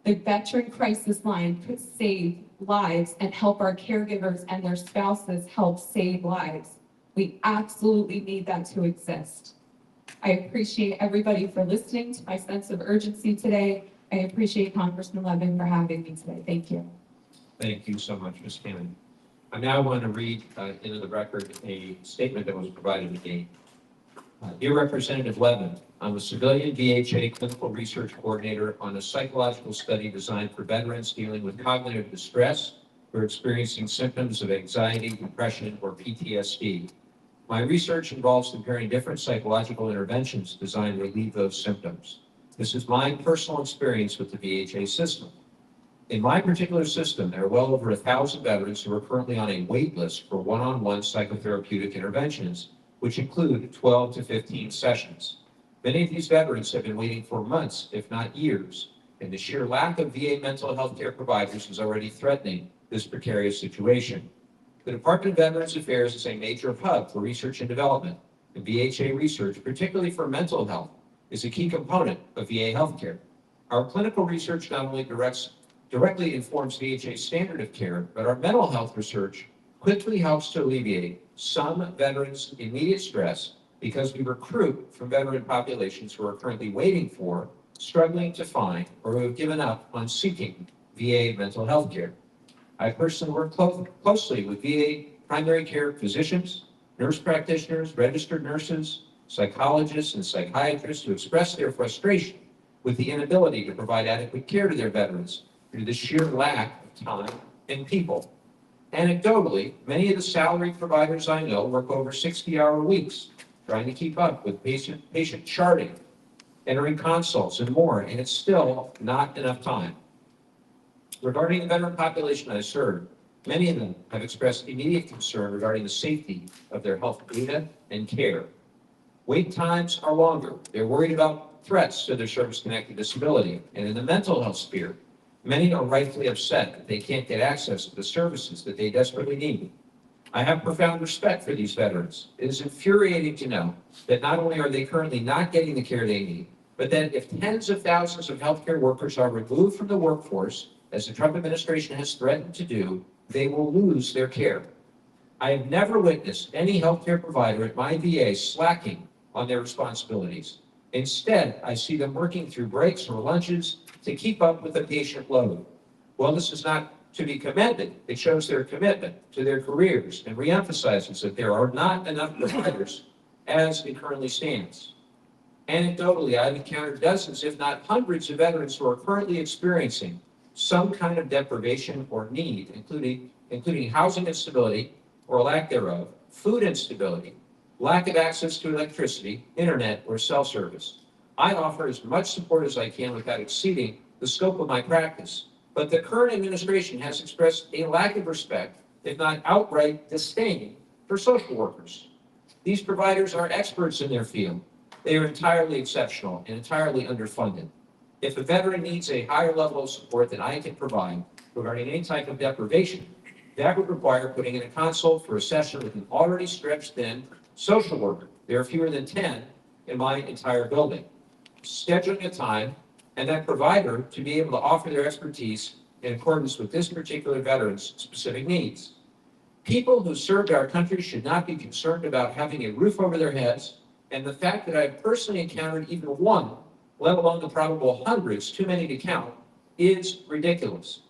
[SPEAKER 6] The Veteran Crisis Line could save lives and help our caregivers and their spouses help save lives. We absolutely need that to exist. I appreciate everybody for listening to my sense of urgency today. I appreciate Congressman Levin for having me today. Thank you.
[SPEAKER 2] Thank you so much, Ms. Cannon. I now want to read into the record a statement that was provided to me. Dear Representative Levin, I'm a civilian VHA clinical research coordinator on a psychological study designed for veterans dealing with cognitive distress who are experiencing symptoms of anxiety, depression, or PTSD. My research involves comparing different psychological interventions designed to relieve those symptoms. This is my personal experience with the VHA system. In my particular system, there are well over 1,000 veterans who are currently on a wait list for one-on-one psychotherapeutic interventions, which include 12 to 15 sessions. Many of these veterans have been waiting for months, if not years, and the sheer lack of VA mental health care providers is already threatening this precarious situation. The Department of Veterans Affairs is a major hub for research and development, and VHA research, particularly for mental health, is a key component of VA healthcare. Our clinical research not only directly informs VHA's standard of care, but our mental health research quickly helps to alleviate some veterans' immediate stress because we recruit from veteran populations who are currently waiting for, struggling to find, or who have given up on seeking VA mental health care. I personally work closely with VA primary care physicians, nurse practitioners, registered nurses, psychologists, and psychiatrists who express their frustration with the inability to provide adequate care to their veterans due to the sheer lack of time and people. Anecdotally, many of the salaried providers I know work over 60-hour weeks trying to keep up with patient charting, entering consults, and more, and it's still not enough time. Regarding the veteran population I serve, many of them have expressed immediate concern regarding the safety of their health data and care. Wait times are longer. They're worried about threats to their service-connected disability, and in the mental health sphere, many are rightfully upset that they can't get access to the services that they desperately need. I have profound respect for these veterans. It is infuriating to know that not only are they currently not getting the care they need, but that if tens of thousands of healthcare workers are removed from the workforce as the Trump administration has threatened to do, they will lose their care. I have never witnessed any healthcare provider at my VA slacking on their responsibilities. Instead, I see them working through breaks or lunches to keep up with the patient load. While this is not to be commended, it shows their commitment to their careers and reemphasizes that there are not enough providers as it currently stands. Anecdotally, I've encountered dozens, if not hundreds, of veterans who are currently experiencing some kind of deprivation or need, including housing instability or lack thereof, food instability, lack of access to electricity, internet, or cell service. I offer as much support as I can without exceeding the scope of my practice, but the current administration has expressed a lack of respect, if not outright disdain, for social workers. These providers are experts in their field. They are entirely exceptional and entirely underfunded. If a veteran needs a higher level of support than I can provide regarding any type of deprivation, that would require putting in a consult for a session with an already stretched thin social worker. There are fewer than 10 in my entire building. Scheduling a time and that provider to be able to offer their expertise in accordance with this particular veteran's specific needs. People who served our country should not be concerned about having a roof over their heads, and the fact that I've personally encountered even one, let alone the probable hundreds, too many to count, is ridiculous.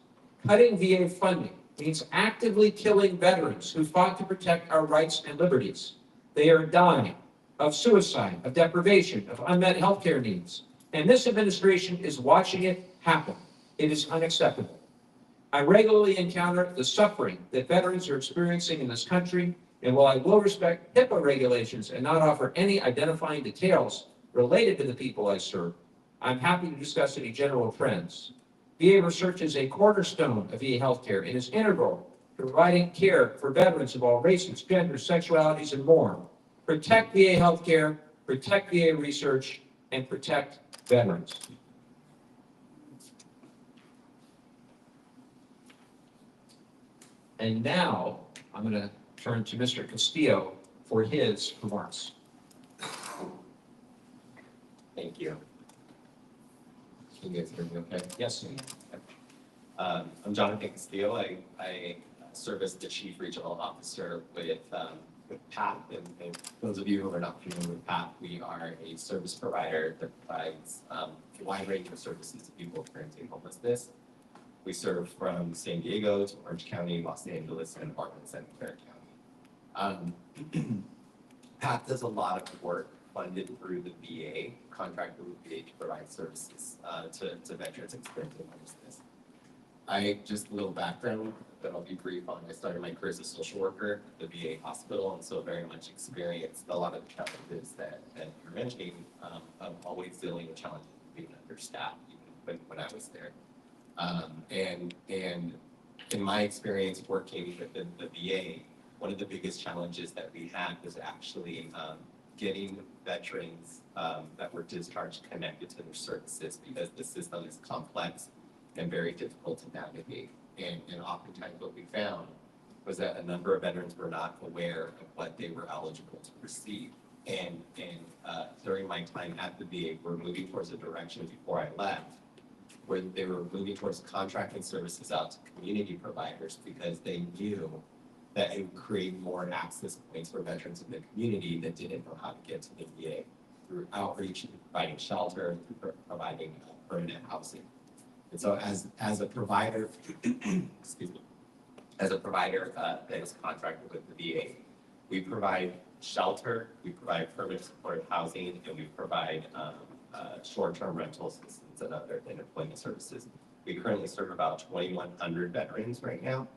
[SPEAKER 2] Cutting VA funding means actively killing veterans who fought to protect our rights and liberties. They are dying of suicide, of deprivation, of unmet healthcare needs. And this administration is watching it happen. It is unacceptable. I regularly encounter the suffering that veterans are experiencing in this country, and while I will respect HIPAA regulations and not offer any identifying details related to the people I serve, I'm happy to discuss any general trends. VA research is a cornerstone of VA healthcare and is integral to providing care for veterans of all races, genders, sexualities, and more. Protect VA healthcare, protect VA research, and protect veterans. And now I'm going to turn to Mr. Castillo for his remarks.
[SPEAKER 7] Thank you. Can you guys hear me okay?
[SPEAKER 2] Yes.
[SPEAKER 7] I'm Jonathan Castillo. I serve as the Chief Regional Officer with PATH. And those of you who are not familiar with PATH, we are a service provider that provides a wide range of services to people experiencing homelessness. We serve from San Diego to Orange County, Los Angeles, and Barton St. Clair County. PATH does a lot of work funded through the VA, contracted with VA to provide services to veterans experiencing homelessness. Just a little background that I'll be brief on. I started my career as a social worker at the VA hospital, and so very much experienced a lot of the challenges that you're mentioning, of always dealing with challenges of being understaffed, even when I was there. And in my experience working within the VA, one of the biggest challenges that we had was actually getting veterans that were discharged connected to their services, because the system is complex and very difficult to navigate. And oftentimes what we found was that a number of veterans were not aware of what they were eligible to receive. And during my time at the VA, we're moving towards a direction before I left, where they were moving towards contracting services out to community providers, because they knew that it would create more access points for veterans in the community that didn't know how to get to the VA, through outreach, providing shelter, providing permanent housing. And so as a provider, excuse me, as a provider that is contracted with the VA, we provide shelter, we provide permanent supportive housing, and we provide short-term rental assistance and other employment services. We currently serve about 2,100 veterans right now,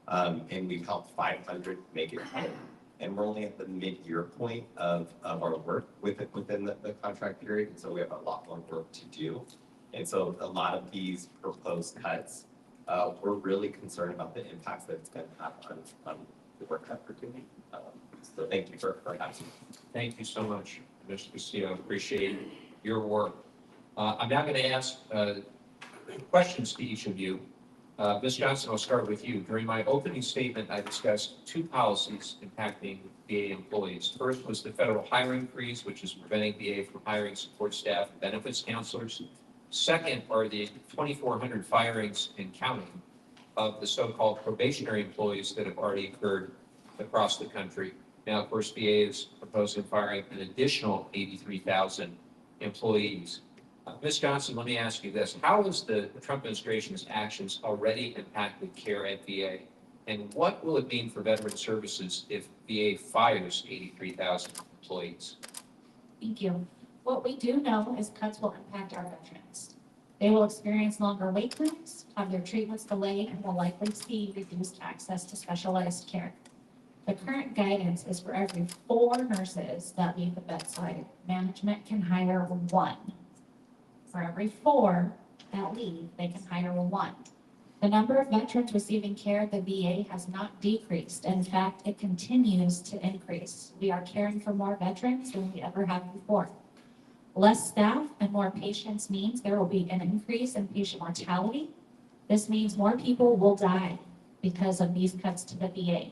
[SPEAKER 7] and we've helped 500 make it home. And we're only at the mid-year point of our work within the contract period, and so we have a lot more work to do. And so a lot of these proposed cuts, we're really concerned about the impacts that it's going to have on the work that we're doing. So thank you for having me.
[SPEAKER 2] Thank you so much, Mr. Castillo. Appreciate your work. I'm now going to ask questions to each of you. Ms. Johnson, I'll start with you. During my opening statement, I discussed two policies impacting VA employees. First was the federal hiring freeze, which is preventing VA from hiring support staff and benefits counselors. Second are the 2,400 firings and counting of the so-called probationary employees that have already occurred across the country. Now, of course, VA is proposing firing an additional 83,000 employees. Ms. Johnson, let me ask you this. How has the Trump administration's actions already impacted care at VA? And what will it mean for veteran services if VA fires 83,000 employees?
[SPEAKER 4] Thank you. What we do know is cuts will impact our veterans. They will experience longer wait times, have their treatments delayed, and will likely see reduced access to specialized care. The current guidance is for every 4 nurses that leave the bedside, management can hire 1. For every 4 that leave, they can hire 1. The number of veterans receiving care at the VA has not decreased. In fact, it continues to increase. We are caring for more veterans than we ever have before. Less staff and more patients means there will be an increase in patient mortality. This means more people will die because of these cuts to the VA.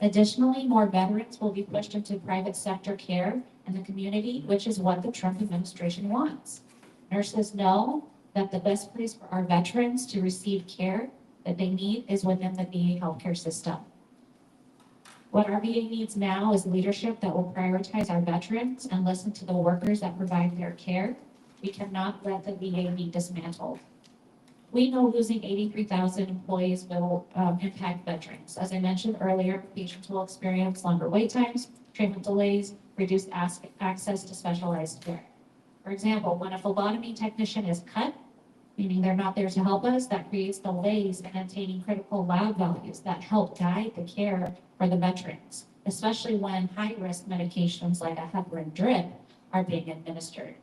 [SPEAKER 4] Additionally, more veterans will be pushed into private sector care in the community, which is what the Trump administration wants. Nurses know that the best place for our veterans to receive care that they need is within the VA healthcare system. What our VA needs now is leadership that will prioritize our veterans and listen to the workers that provide their care. We cannot let the VA be dismantled. We know losing 83,000 employees will impact veterans. As I mentioned earlier, patients will experience longer wait times, treatment delays, reduced access to specialized care. For example, when a phlebotomy technician is cut, meaning they're not there to help us, that creates delays in obtaining critical lab values that help guide the care for the veterans, especially when high-risk medications like a heparin drip are being administered.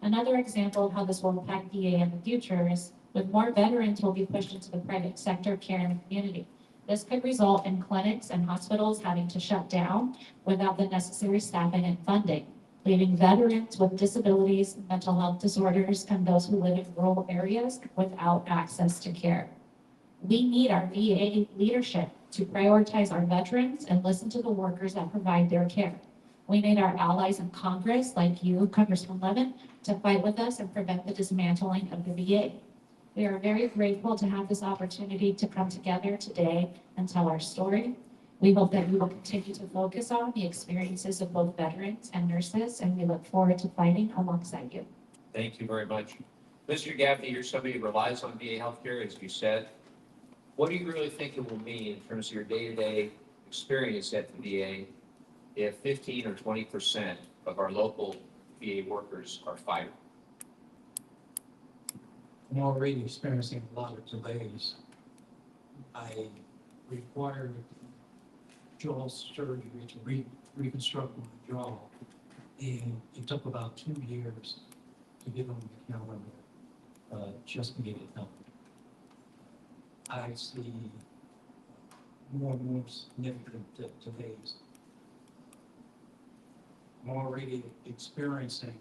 [SPEAKER 4] Another example of how this will impact VA in the future is with more veterans will be pushed into the private sector care in the community. This could result in clinics and hospitals having to shut down without the necessary staffing and funding, leaving veterans with disabilities, mental health disorders, and those who live in rural areas without access to care. We need our VA leadership to prioritize our veterans and listen to the workers that provide their care. We need our allies in Congress, like you, Congressman Levin, to fight with us and prevent the dismantling of the VA. We are very grateful to have this opportunity to come together today and tell our story. We hope that you will continue to focus on the experiences of both veterans and nurses, and we look forward to fighting alongside you.
[SPEAKER 2] Thank you very much. Mr. Gaffney, you're somebody who relies on VA healthcare, as you said. What do you really think it will mean in terms of your day-to-day experience at the VA if 15 or 20% of our local VA workers are fired?
[SPEAKER 5] I'm already experiencing a lot of delays. I required jaw surgery to reconstruct my jaw, and it took about 2 years to get on the calendar just to get it done. I see more and more significant delays. I'm already experiencing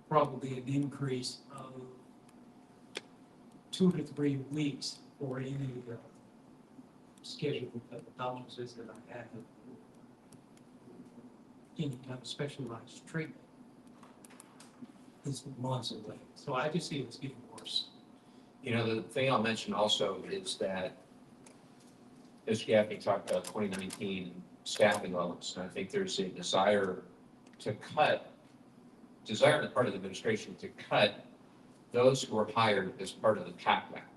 [SPEAKER 5] probably an increase of 2 to 3 weeks for any scheduled doctor's visit I have, any kind of specialized treatment is months away. So I just see it's getting worse.
[SPEAKER 2] You know, the thing I'll mention also is that Mr. Gaffney talked about 2019 staffing levels, and I think there's a desire on the part of the administration to cut those who were hired as part of the PACT Act.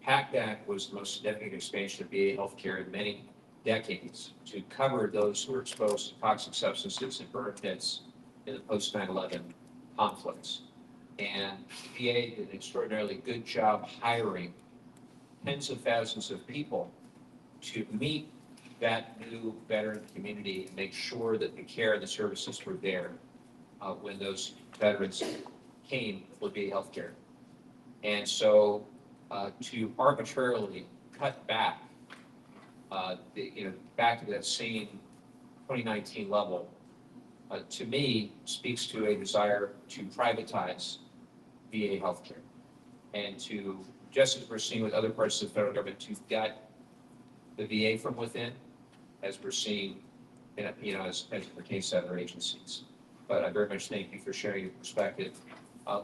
[SPEAKER 2] PACT Act was the most significant expansion of VA healthcare in many decades to cover those who were exposed to toxic substances and burn pits in the post 9/11 conflicts. And VA did an extraordinarily good job hiring tens of thousands of people to meet that new veteran community and make sure that the care and the services were there when those veterans came with VA healthcare. And so to arbitrarily cut back, back to that same 2019 level, to me, speaks to a desire to privatize VA healthcare and to, just as we're seeing with other parts of the federal government, to gut the VA from within, as we're seeing, as it pertains to other agencies. but I very much thank you for sharing your perspective.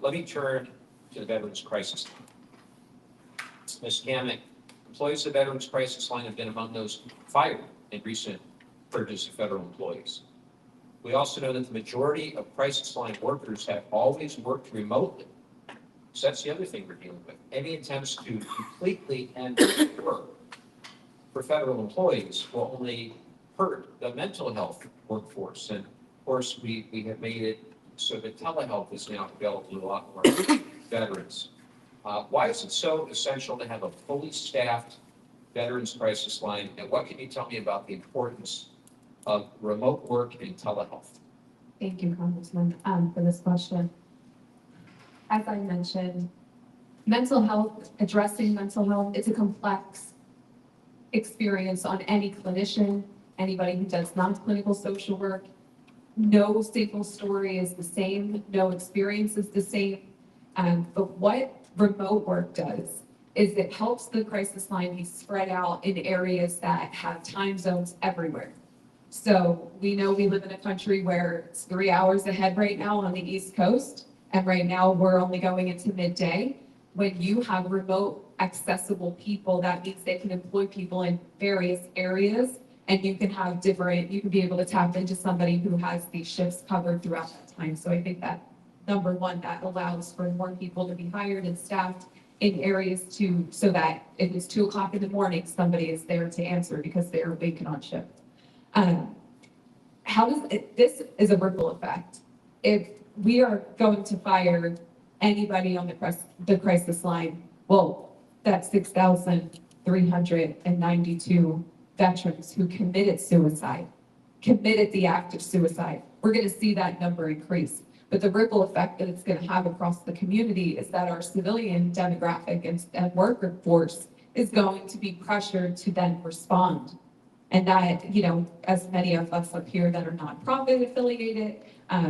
[SPEAKER 2] Let me turn to the Veterans Crisis Line. Ms. Kamick, employees of the Veterans Crisis Line have been among those fired in recent purges of federal employees. We also know that the majority of crisis line workers have always worked remotely. So that's the other thing we're dealing with. Any attempts to completely end work for federal employees will only hurt the mental health workforce. And of course, we have made it so that telehealth is now available to a lot more veterans. Why is it so essential to have a fully staffed Veterans Crisis Line? And what can you tell me about the importance of remote work and telehealth?
[SPEAKER 6] Thank you, Congressman, for this question. As I mentioned, mental health, addressing mental health, it's a complex experience on any clinician, anybody who does non-clinical social work. No single story is the same, no experience is the same. But what remote work does is it helps the crisis line be spread out in areas that have time zones everywhere. So we know we live in a country where it's 3 hours ahead right now on the East Coast. And right now we're only going into midday. When you have remote accessible people, that means they can employ people in various areas, and you can have different, you can be able to tap into somebody who has these shifts covered throughout that time. So I think that number one, that allows for more people to be hired and staffed in areas so that if it's 2 o'clock in the morning, somebody is there to answer because they're vacant on shift. This is a ripple effect. If we are going to fire anybody on the crisis line, well, that's 6,392 veterans who committed the act of suicide. We're going to see that number increase. But the ripple effect that it's going to have across the community is that our civilian demographic and workforce is going to be pressured to then respond. And that, as many of us up here that are nonprofit affiliated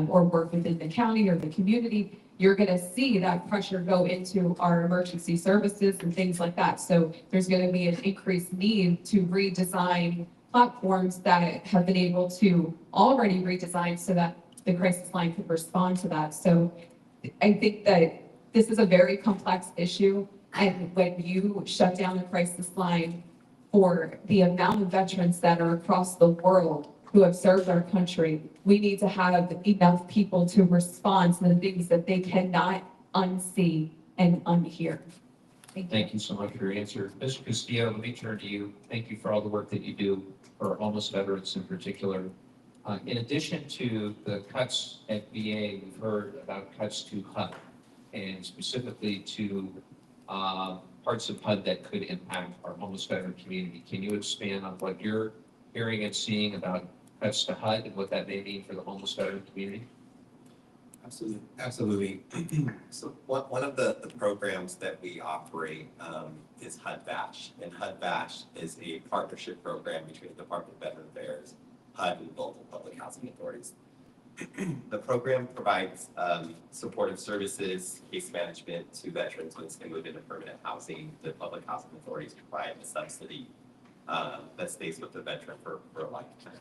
[SPEAKER 6] or work within the county or the community, you're going to see that pressure go into our emergency services and things like that. So there's going to be an increased need to redesign platforms that have been able to already redesign so that the crisis line could respond to that. So I think that this is a very complex issue. And when you shut down a crisis line, for the amount of veterans that are across the world who have served our country, we need to have enough people to respond to the things that they cannot unsee and unhear.
[SPEAKER 2] Thank you so much for your answer. Mr. Castillo, let me turn to you. Thank you for all the work that you do for homeless veterans in particular. In addition to the cuts at VA, we've heard about cuts to HUD and specifically to parts of HUD that could impact our homeless veteran community. Can you expand on what you're hearing and seeing about cuts to HUD and what that may mean for the homeless veteran community?
[SPEAKER 7] Absolutely. So one of the programs that we operate is HUD VASH. And HUD VASH is a partnership program between the Department of Veteran Affairs, HUD, and local public housing authorities. The program provides supportive services, case management to veterans when they move into permanent housing. The public housing authorities provide a subsidy that stays with the veteran for a lifetime.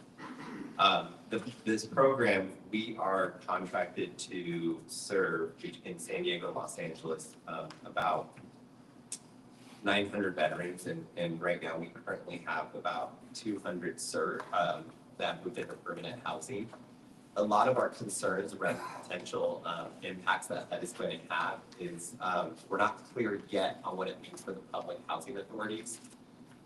[SPEAKER 7] This program, we are contracted to serve in San Diego, Los Angeles, about 900 veterans, and right now we currently have about 200 that move into permanent housing. A lot of our concerns around potential impacts that is going to have is we're not clear yet on what it means for the public housing authorities,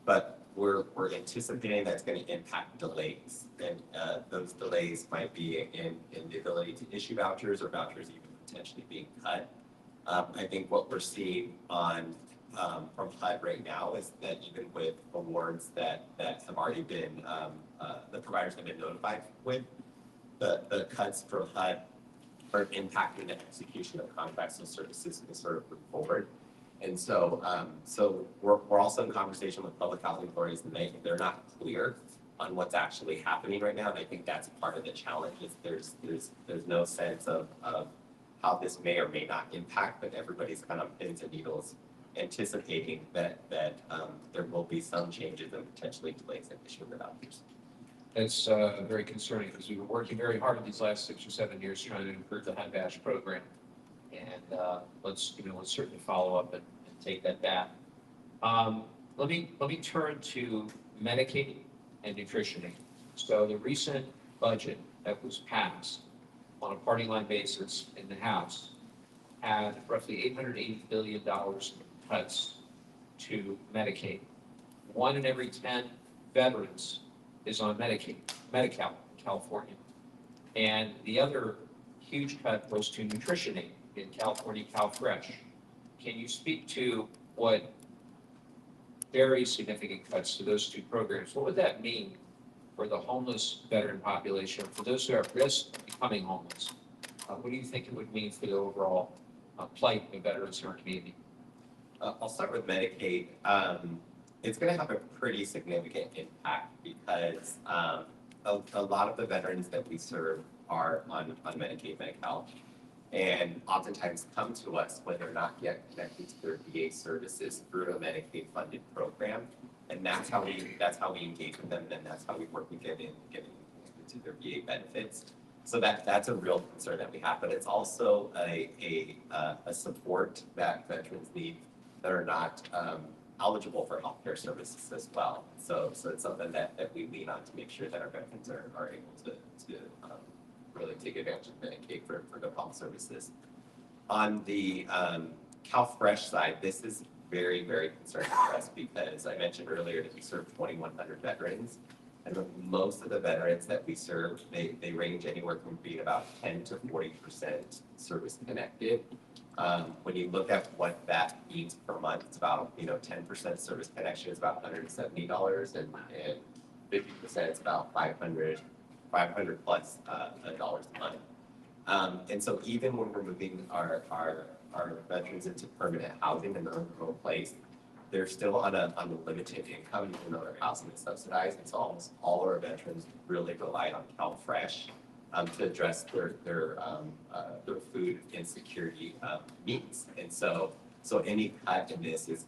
[SPEAKER 7] but we're anticipating that's going to impact delays, and those delays might be in the ability to issue vouchers or vouchers even potentially being cut. I think what we're seeing from HUD right now is that even with awards that have already been, the providers have been notified with, the cuts from HUD are impacting the execution of contracts and services to sort of move forward. And so, we're also in conversation with public housing authorities, and they're not clear on what's actually happening right now. And I think that's part of the challenge. Is there's no sense of how this may or may not impact, but everybody's kind of pins and needles, anticipating that there will be some changes and potentially delays in issuing the vouchers.
[SPEAKER 2] It's very concerning because we've been working very hard these last 6 or 7 years trying to improve the HUD Bash program. And let's certainly follow up and take that back. Let me turn to Medicaid and nutrition aid. So the recent budget that was passed on a party line basis in the House had roughly $880 billion in cuts to Medicaid. 1 in every 10 veterans is on Medicaid, Medi-Cal in California. And the other huge cut goes to nutrition aid in California, CalFresh. Can you speak to what very significant cuts to those two programs? What would that mean for the homeless veteran population, for those who are at risk of becoming homeless? What do you think it would mean for the overall plight of veterans in our community?
[SPEAKER 7] I'll start with Medicaid. It's going to have a pretty significant impact because a lot of the veterans that we serve are on Medicaid, Medi-Cal, and oftentimes come to us when they're not yet connected to their VA services through a Medicaid-funded program, and that's how we engage with them, and that's how we work with getting to their VA benefits. So that's a real concern that we have, but it's also a support that veterans need that are not eligible for healthcare services as well. So it's something that we lean on to make sure that our veterans are able to really take advantage of Medicaid for good health services. On the CalFresh side, this is very, very concerning for us because I mentioned earlier that we serve 2,100 veterans. And most of the veterans that we serve, they range anywhere from being about 10 to 40% service connected. When you look at what that means per month, it's about 10% service connection is about $170, and 50% is about $500 plus dollars a month. And so even when we're moving our veterans into permanent housing in their own place, they're still on a limited income, even though their housing is subsidized. And so almost all our veterans really rely on CalFresh to address their food insecurity needs. And so any cut in this is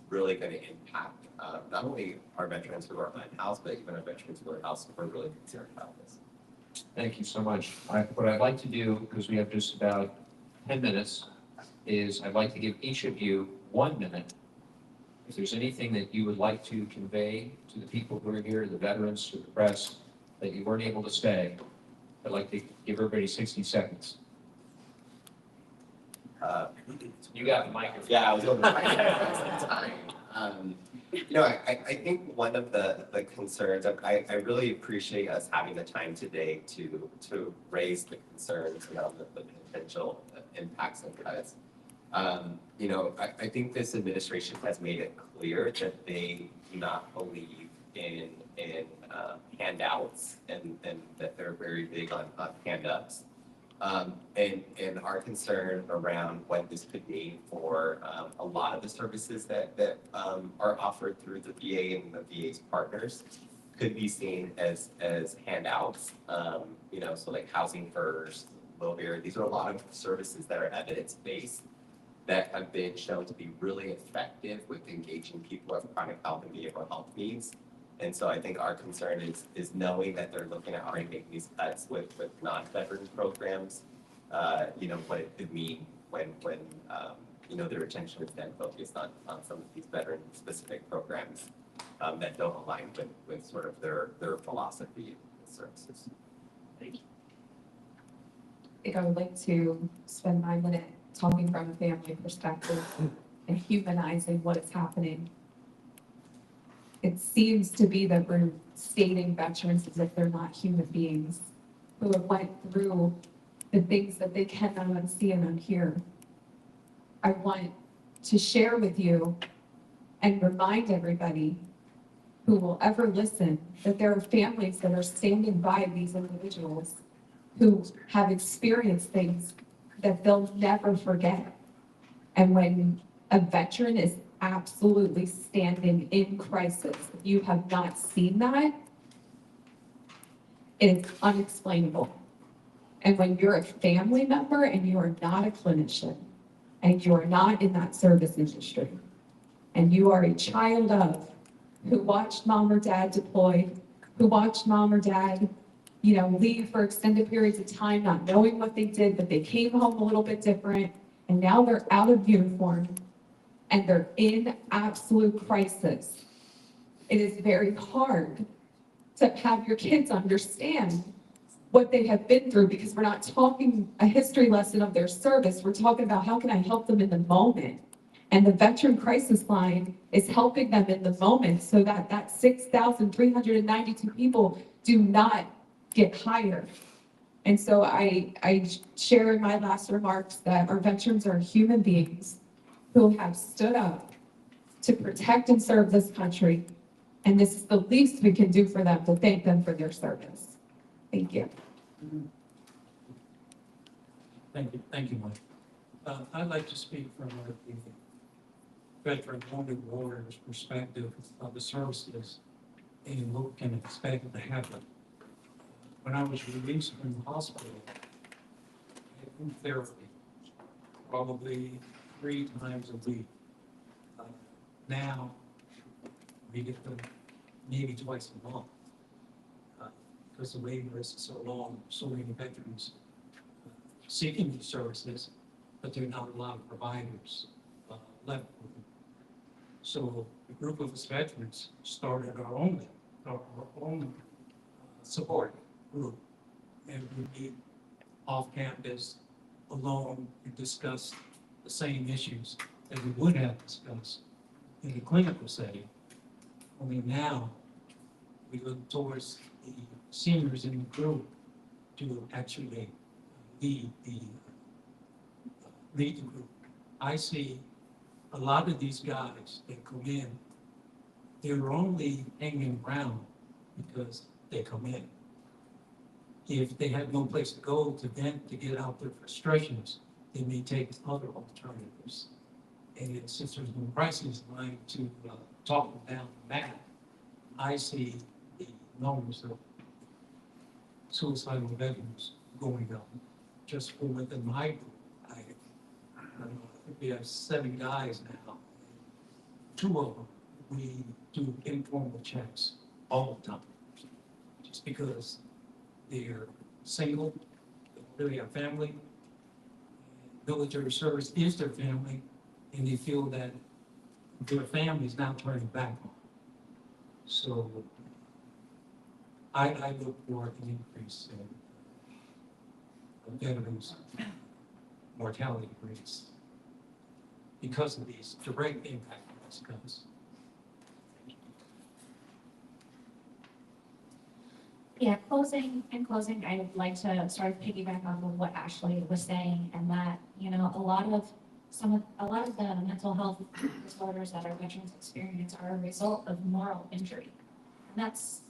[SPEAKER 7] really gonna impact not only our veterans who are unhoused, but even our veterans who are housed who are really concerned about this.
[SPEAKER 2] Thank you so much. What I'd like to do, because we have just about 10 minutes, is I'd like to give each of you 1 minute. If there's anything that you would like to convey to the people who are here, the veterans, to the press, that you weren't able to say, I'd like to give everybody 60 seconds. You got the microphone.
[SPEAKER 7] Yeah, I was over time. I think one of the concerns, I really appreciate us having the time today to raise the concerns around the potential impacts and cuts. I think this administration has made it clear that they do not believe in handouts and that they're very big on hand-ups. And our concern around what this could mean for a lot of the services that are offered through the VA and the VA's partners could be seen as handouts. So like housing first, low-barrier, these are a lot of services that are evidence-based that have been shown to be really effective with engaging people with chronic health and behavioral health needs. And so I think our concern is knowing that they're looking at already making these cuts with non-veteran programs, what it could mean when their attention is then focused on some of these veteran-specific programs that don't align with sort of their philosophy and services.
[SPEAKER 6] I think I would like to spend my minute talking from a family perspective and humanizing what is happening. It seems to be that we're stating veterans as if they're not human beings who have went through the things that they cannot unsee and unhear. I want to share with you and remind everybody who will ever listen that there are families that are standing by these individuals who have experienced things that they'll never forget. And when a veteran is absolutely standing in crisis, if you have not seen that, it is unexplainable. And when you're a family member and you are not a clinician, and you are not in that service industry, and you are a child of who watched mom or dad deploy, who watched mom or dad, leave for extended periods of time, not knowing what they did, but they came home a little bit different, and now they're out of uniform, and they're in absolute crisis. It is very hard to have your kids understand what they have been through, because we're not talking a history lesson of their service. We're talking about how can I help them in the moment? And the Veteran Crisis Line is helping them in the moment so that 6,392 people do not get hired. And so I share in my last remarks that our veterans are human beings who have stood up to protect and serve this country. And this is the least we can do for them, to thank them for their service. Thank you.
[SPEAKER 5] Thank you, Mike. I'd like to speak from the veteran wounded warrior's perspective of the services and what can expect to happen. When I was released from the hospital, I had therapy probably 3 times a week. Now, we get them maybe twice a month. Because the waiting list is so long, so many veterans seeking these services, but there are not a lot of providers left for them. So a group of us veterans started our own support group, and we meet off campus alone and discuss the same issues that we would have discussed in the clinical setting. Only now we look towards the seniors in the group to actually lead the group. I see a lot of these guys that come in, they're only hanging around because they come in. If they have no place to go to vent, to get out their frustrations, they may take other alternatives. And since there's no crisis line to talk them down the mat, I see the numbers of suicidal veterans going up. Just for within my group, I think we have 7 guys now. 2 of them, we do informal checks all the time. Just because they're single, they don't really have family. Military service is their family, and they feel that their family is now turning back on. So I look for an increase in veterans' mortality rates because of these direct impact guys.
[SPEAKER 4] Yeah, in closing, I would like to sort of piggyback on what Ashley was saying, and that, a lot of the mental health disorders that our veterans experience are a result of moral injury. And that's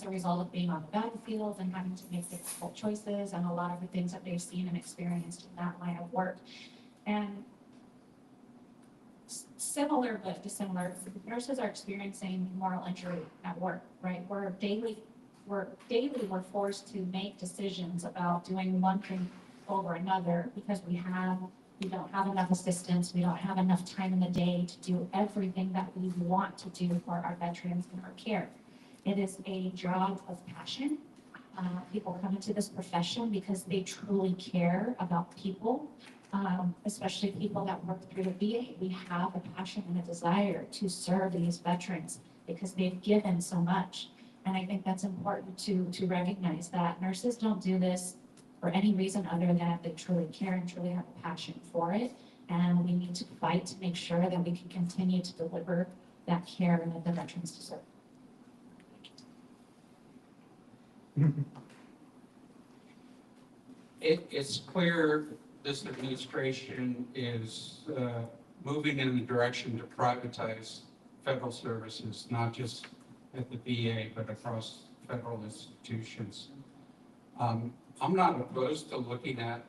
[SPEAKER 4] a result of being on the battlefield and having to make difficult choices and a lot of the things that they've seen and experienced in that line of work. And similar but dissimilar, nurses are experiencing moral injury at work, right? We're daily forced to make decisions about doing one thing over another because we don't have enough assistance, we don't have enough time in the day to do everything that we want to do for our veterans in our care. It is a job of passion. People come into this profession because they truly care about people, especially people that work through the VA. We have a passion and a desire to serve these veterans because they've given so much. And I think that's important to recognize that nurses don't do this for any reason other than they truly care and truly have a passion for it. And we need to fight to make sure that we can continue to deliver that care that the veterans deserve.
[SPEAKER 1] It's clear this administration is moving in the direction to privatize federal services, not just at the VA, but across federal institutions. I'm not opposed to looking at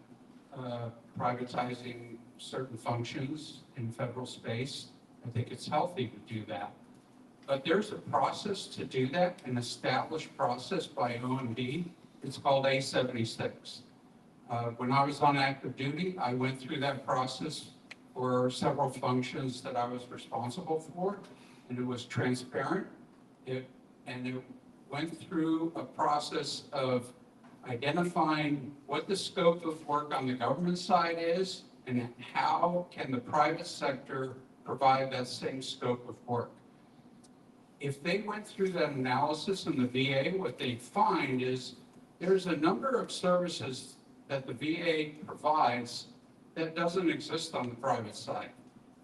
[SPEAKER 1] privatizing certain functions in federal space. I think it's healthy to do that. But there's a process to do that, an established process by OMB. It's called A76. When I was on active duty, I went through that process for several functions that I was responsible for, and it was transparent. went through a process of identifying what the scope of work on the government side is and how can the private sector provide that same scope of work. If they went through that analysis in the VA, what they find is there's a number of services that the VA provides that doesn't exist on the private side.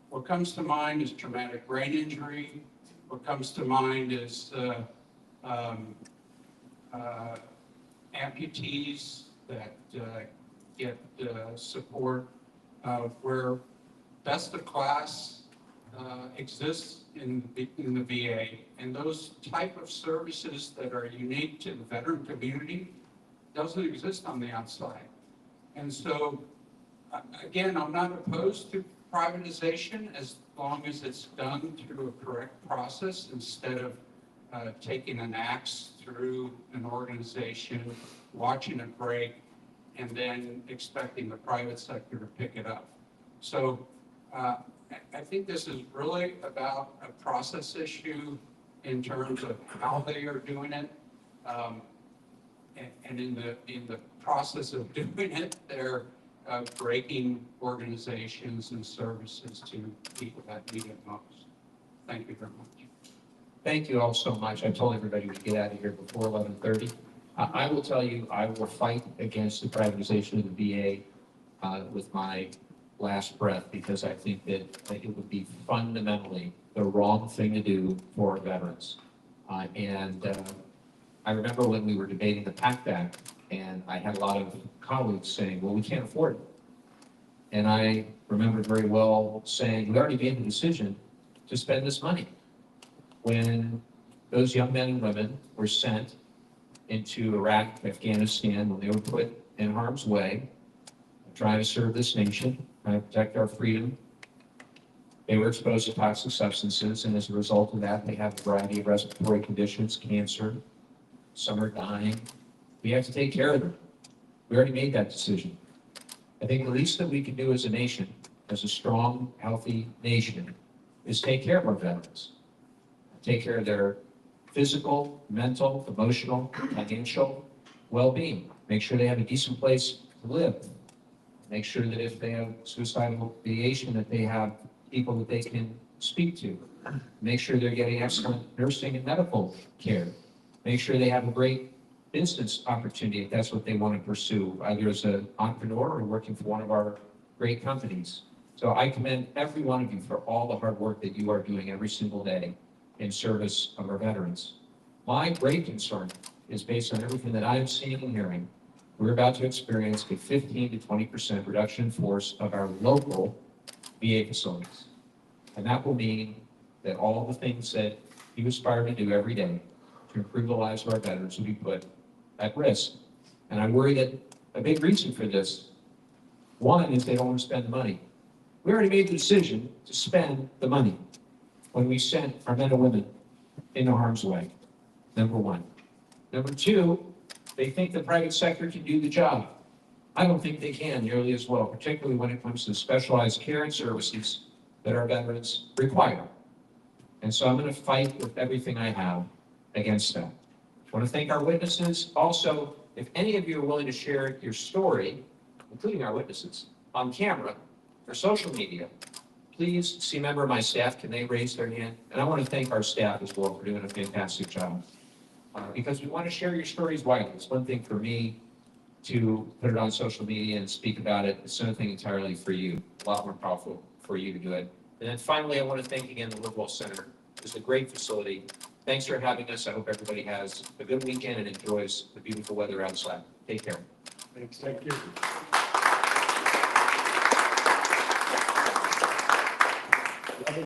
[SPEAKER 1] What comes to mind is traumatic brain injury. What comes to mind is amputees that get support where best of class exists in the VA. And those type of services that are unique to the veteran community doesn't exist on the outside. And so, again, I'm not opposed to privatization as long as it's done through a correct process instead of taking an axe through an organization, watching it break, and then expecting the private sector to pick it up. So I think this is really about a process issue in terms of how they are doing it. And in the process of doing it, they're breaking organizations and services to people that need it most. Thank you very much.
[SPEAKER 2] Thank you all so much. I told everybody we'd get out of here before 11:30. I will tell you, I will fight against the privatization of the VA with my last breath, because I think that it would be fundamentally the wrong thing to do for veterans. I remember when we were debating the PACT Act, and I had a lot of colleagues saying, well, we can't afford it. And I remember very well saying, we already made the decision to spend this money. When those young men and women were sent into Iraq, Afghanistan, when they were put in harm's way, trying to serve this nation, trying to protect our freedom, they were exposed to toxic substances, and as a result of that, they have a variety of respiratory conditions, cancer, some are dying. We have to take care of them. We already made that decision. I think the least that we can do as a nation, as a strong, healthy nation, is take care of our veterans. Take care of their physical, mental, emotional, financial well-being. Make sure they have a decent place to live. Make sure that if they have suicidal ideation, that they have people that they can speak to. Make sure they're getting excellent nursing and medical care. Make sure they have a great business opportunity if that's what they want to pursue, either as an entrepreneur or working for one of our great companies. So I commend every one of you for all the hard work that you are doing every single day in service of our veterans. My great concern is based on everything that I'm seeing and hearing. We're about to experience a 15 to 20% reduction in force of our local VA facilities. And that will mean that all the things that you aspire to do every day to improve the lives of our veterans will be put at risk. And I worry that a big reason for this, one, is they don't want to spend the money. We already made the decision to spend the money when we sent our men and women into harm's way, number one. Number two, they think the private sector can do the job. I don't think they can nearly as well, particularly when it comes to specialized care and services that our veterans require. And so I'm going to fight with everything I have against that. I want to thank our witnesses. Also, if any of you are willing to share your story, including our witnesses, on camera or social media, please see a member of my staff. Can they raise their hand? And I want to thank our staff as well for doing a fantastic job. Because we want to share your stories widely. It's one thing for me to put it on social media and speak about it. It's another thing entirely for you. A lot more powerful for you to do it. And then finally, I want to thank again the Live Center. It's a great facility. Thanks for having us. I hope everybody has a good weekend and enjoys the beautiful weather outside. Take care.
[SPEAKER 3] Thanks. Thank you.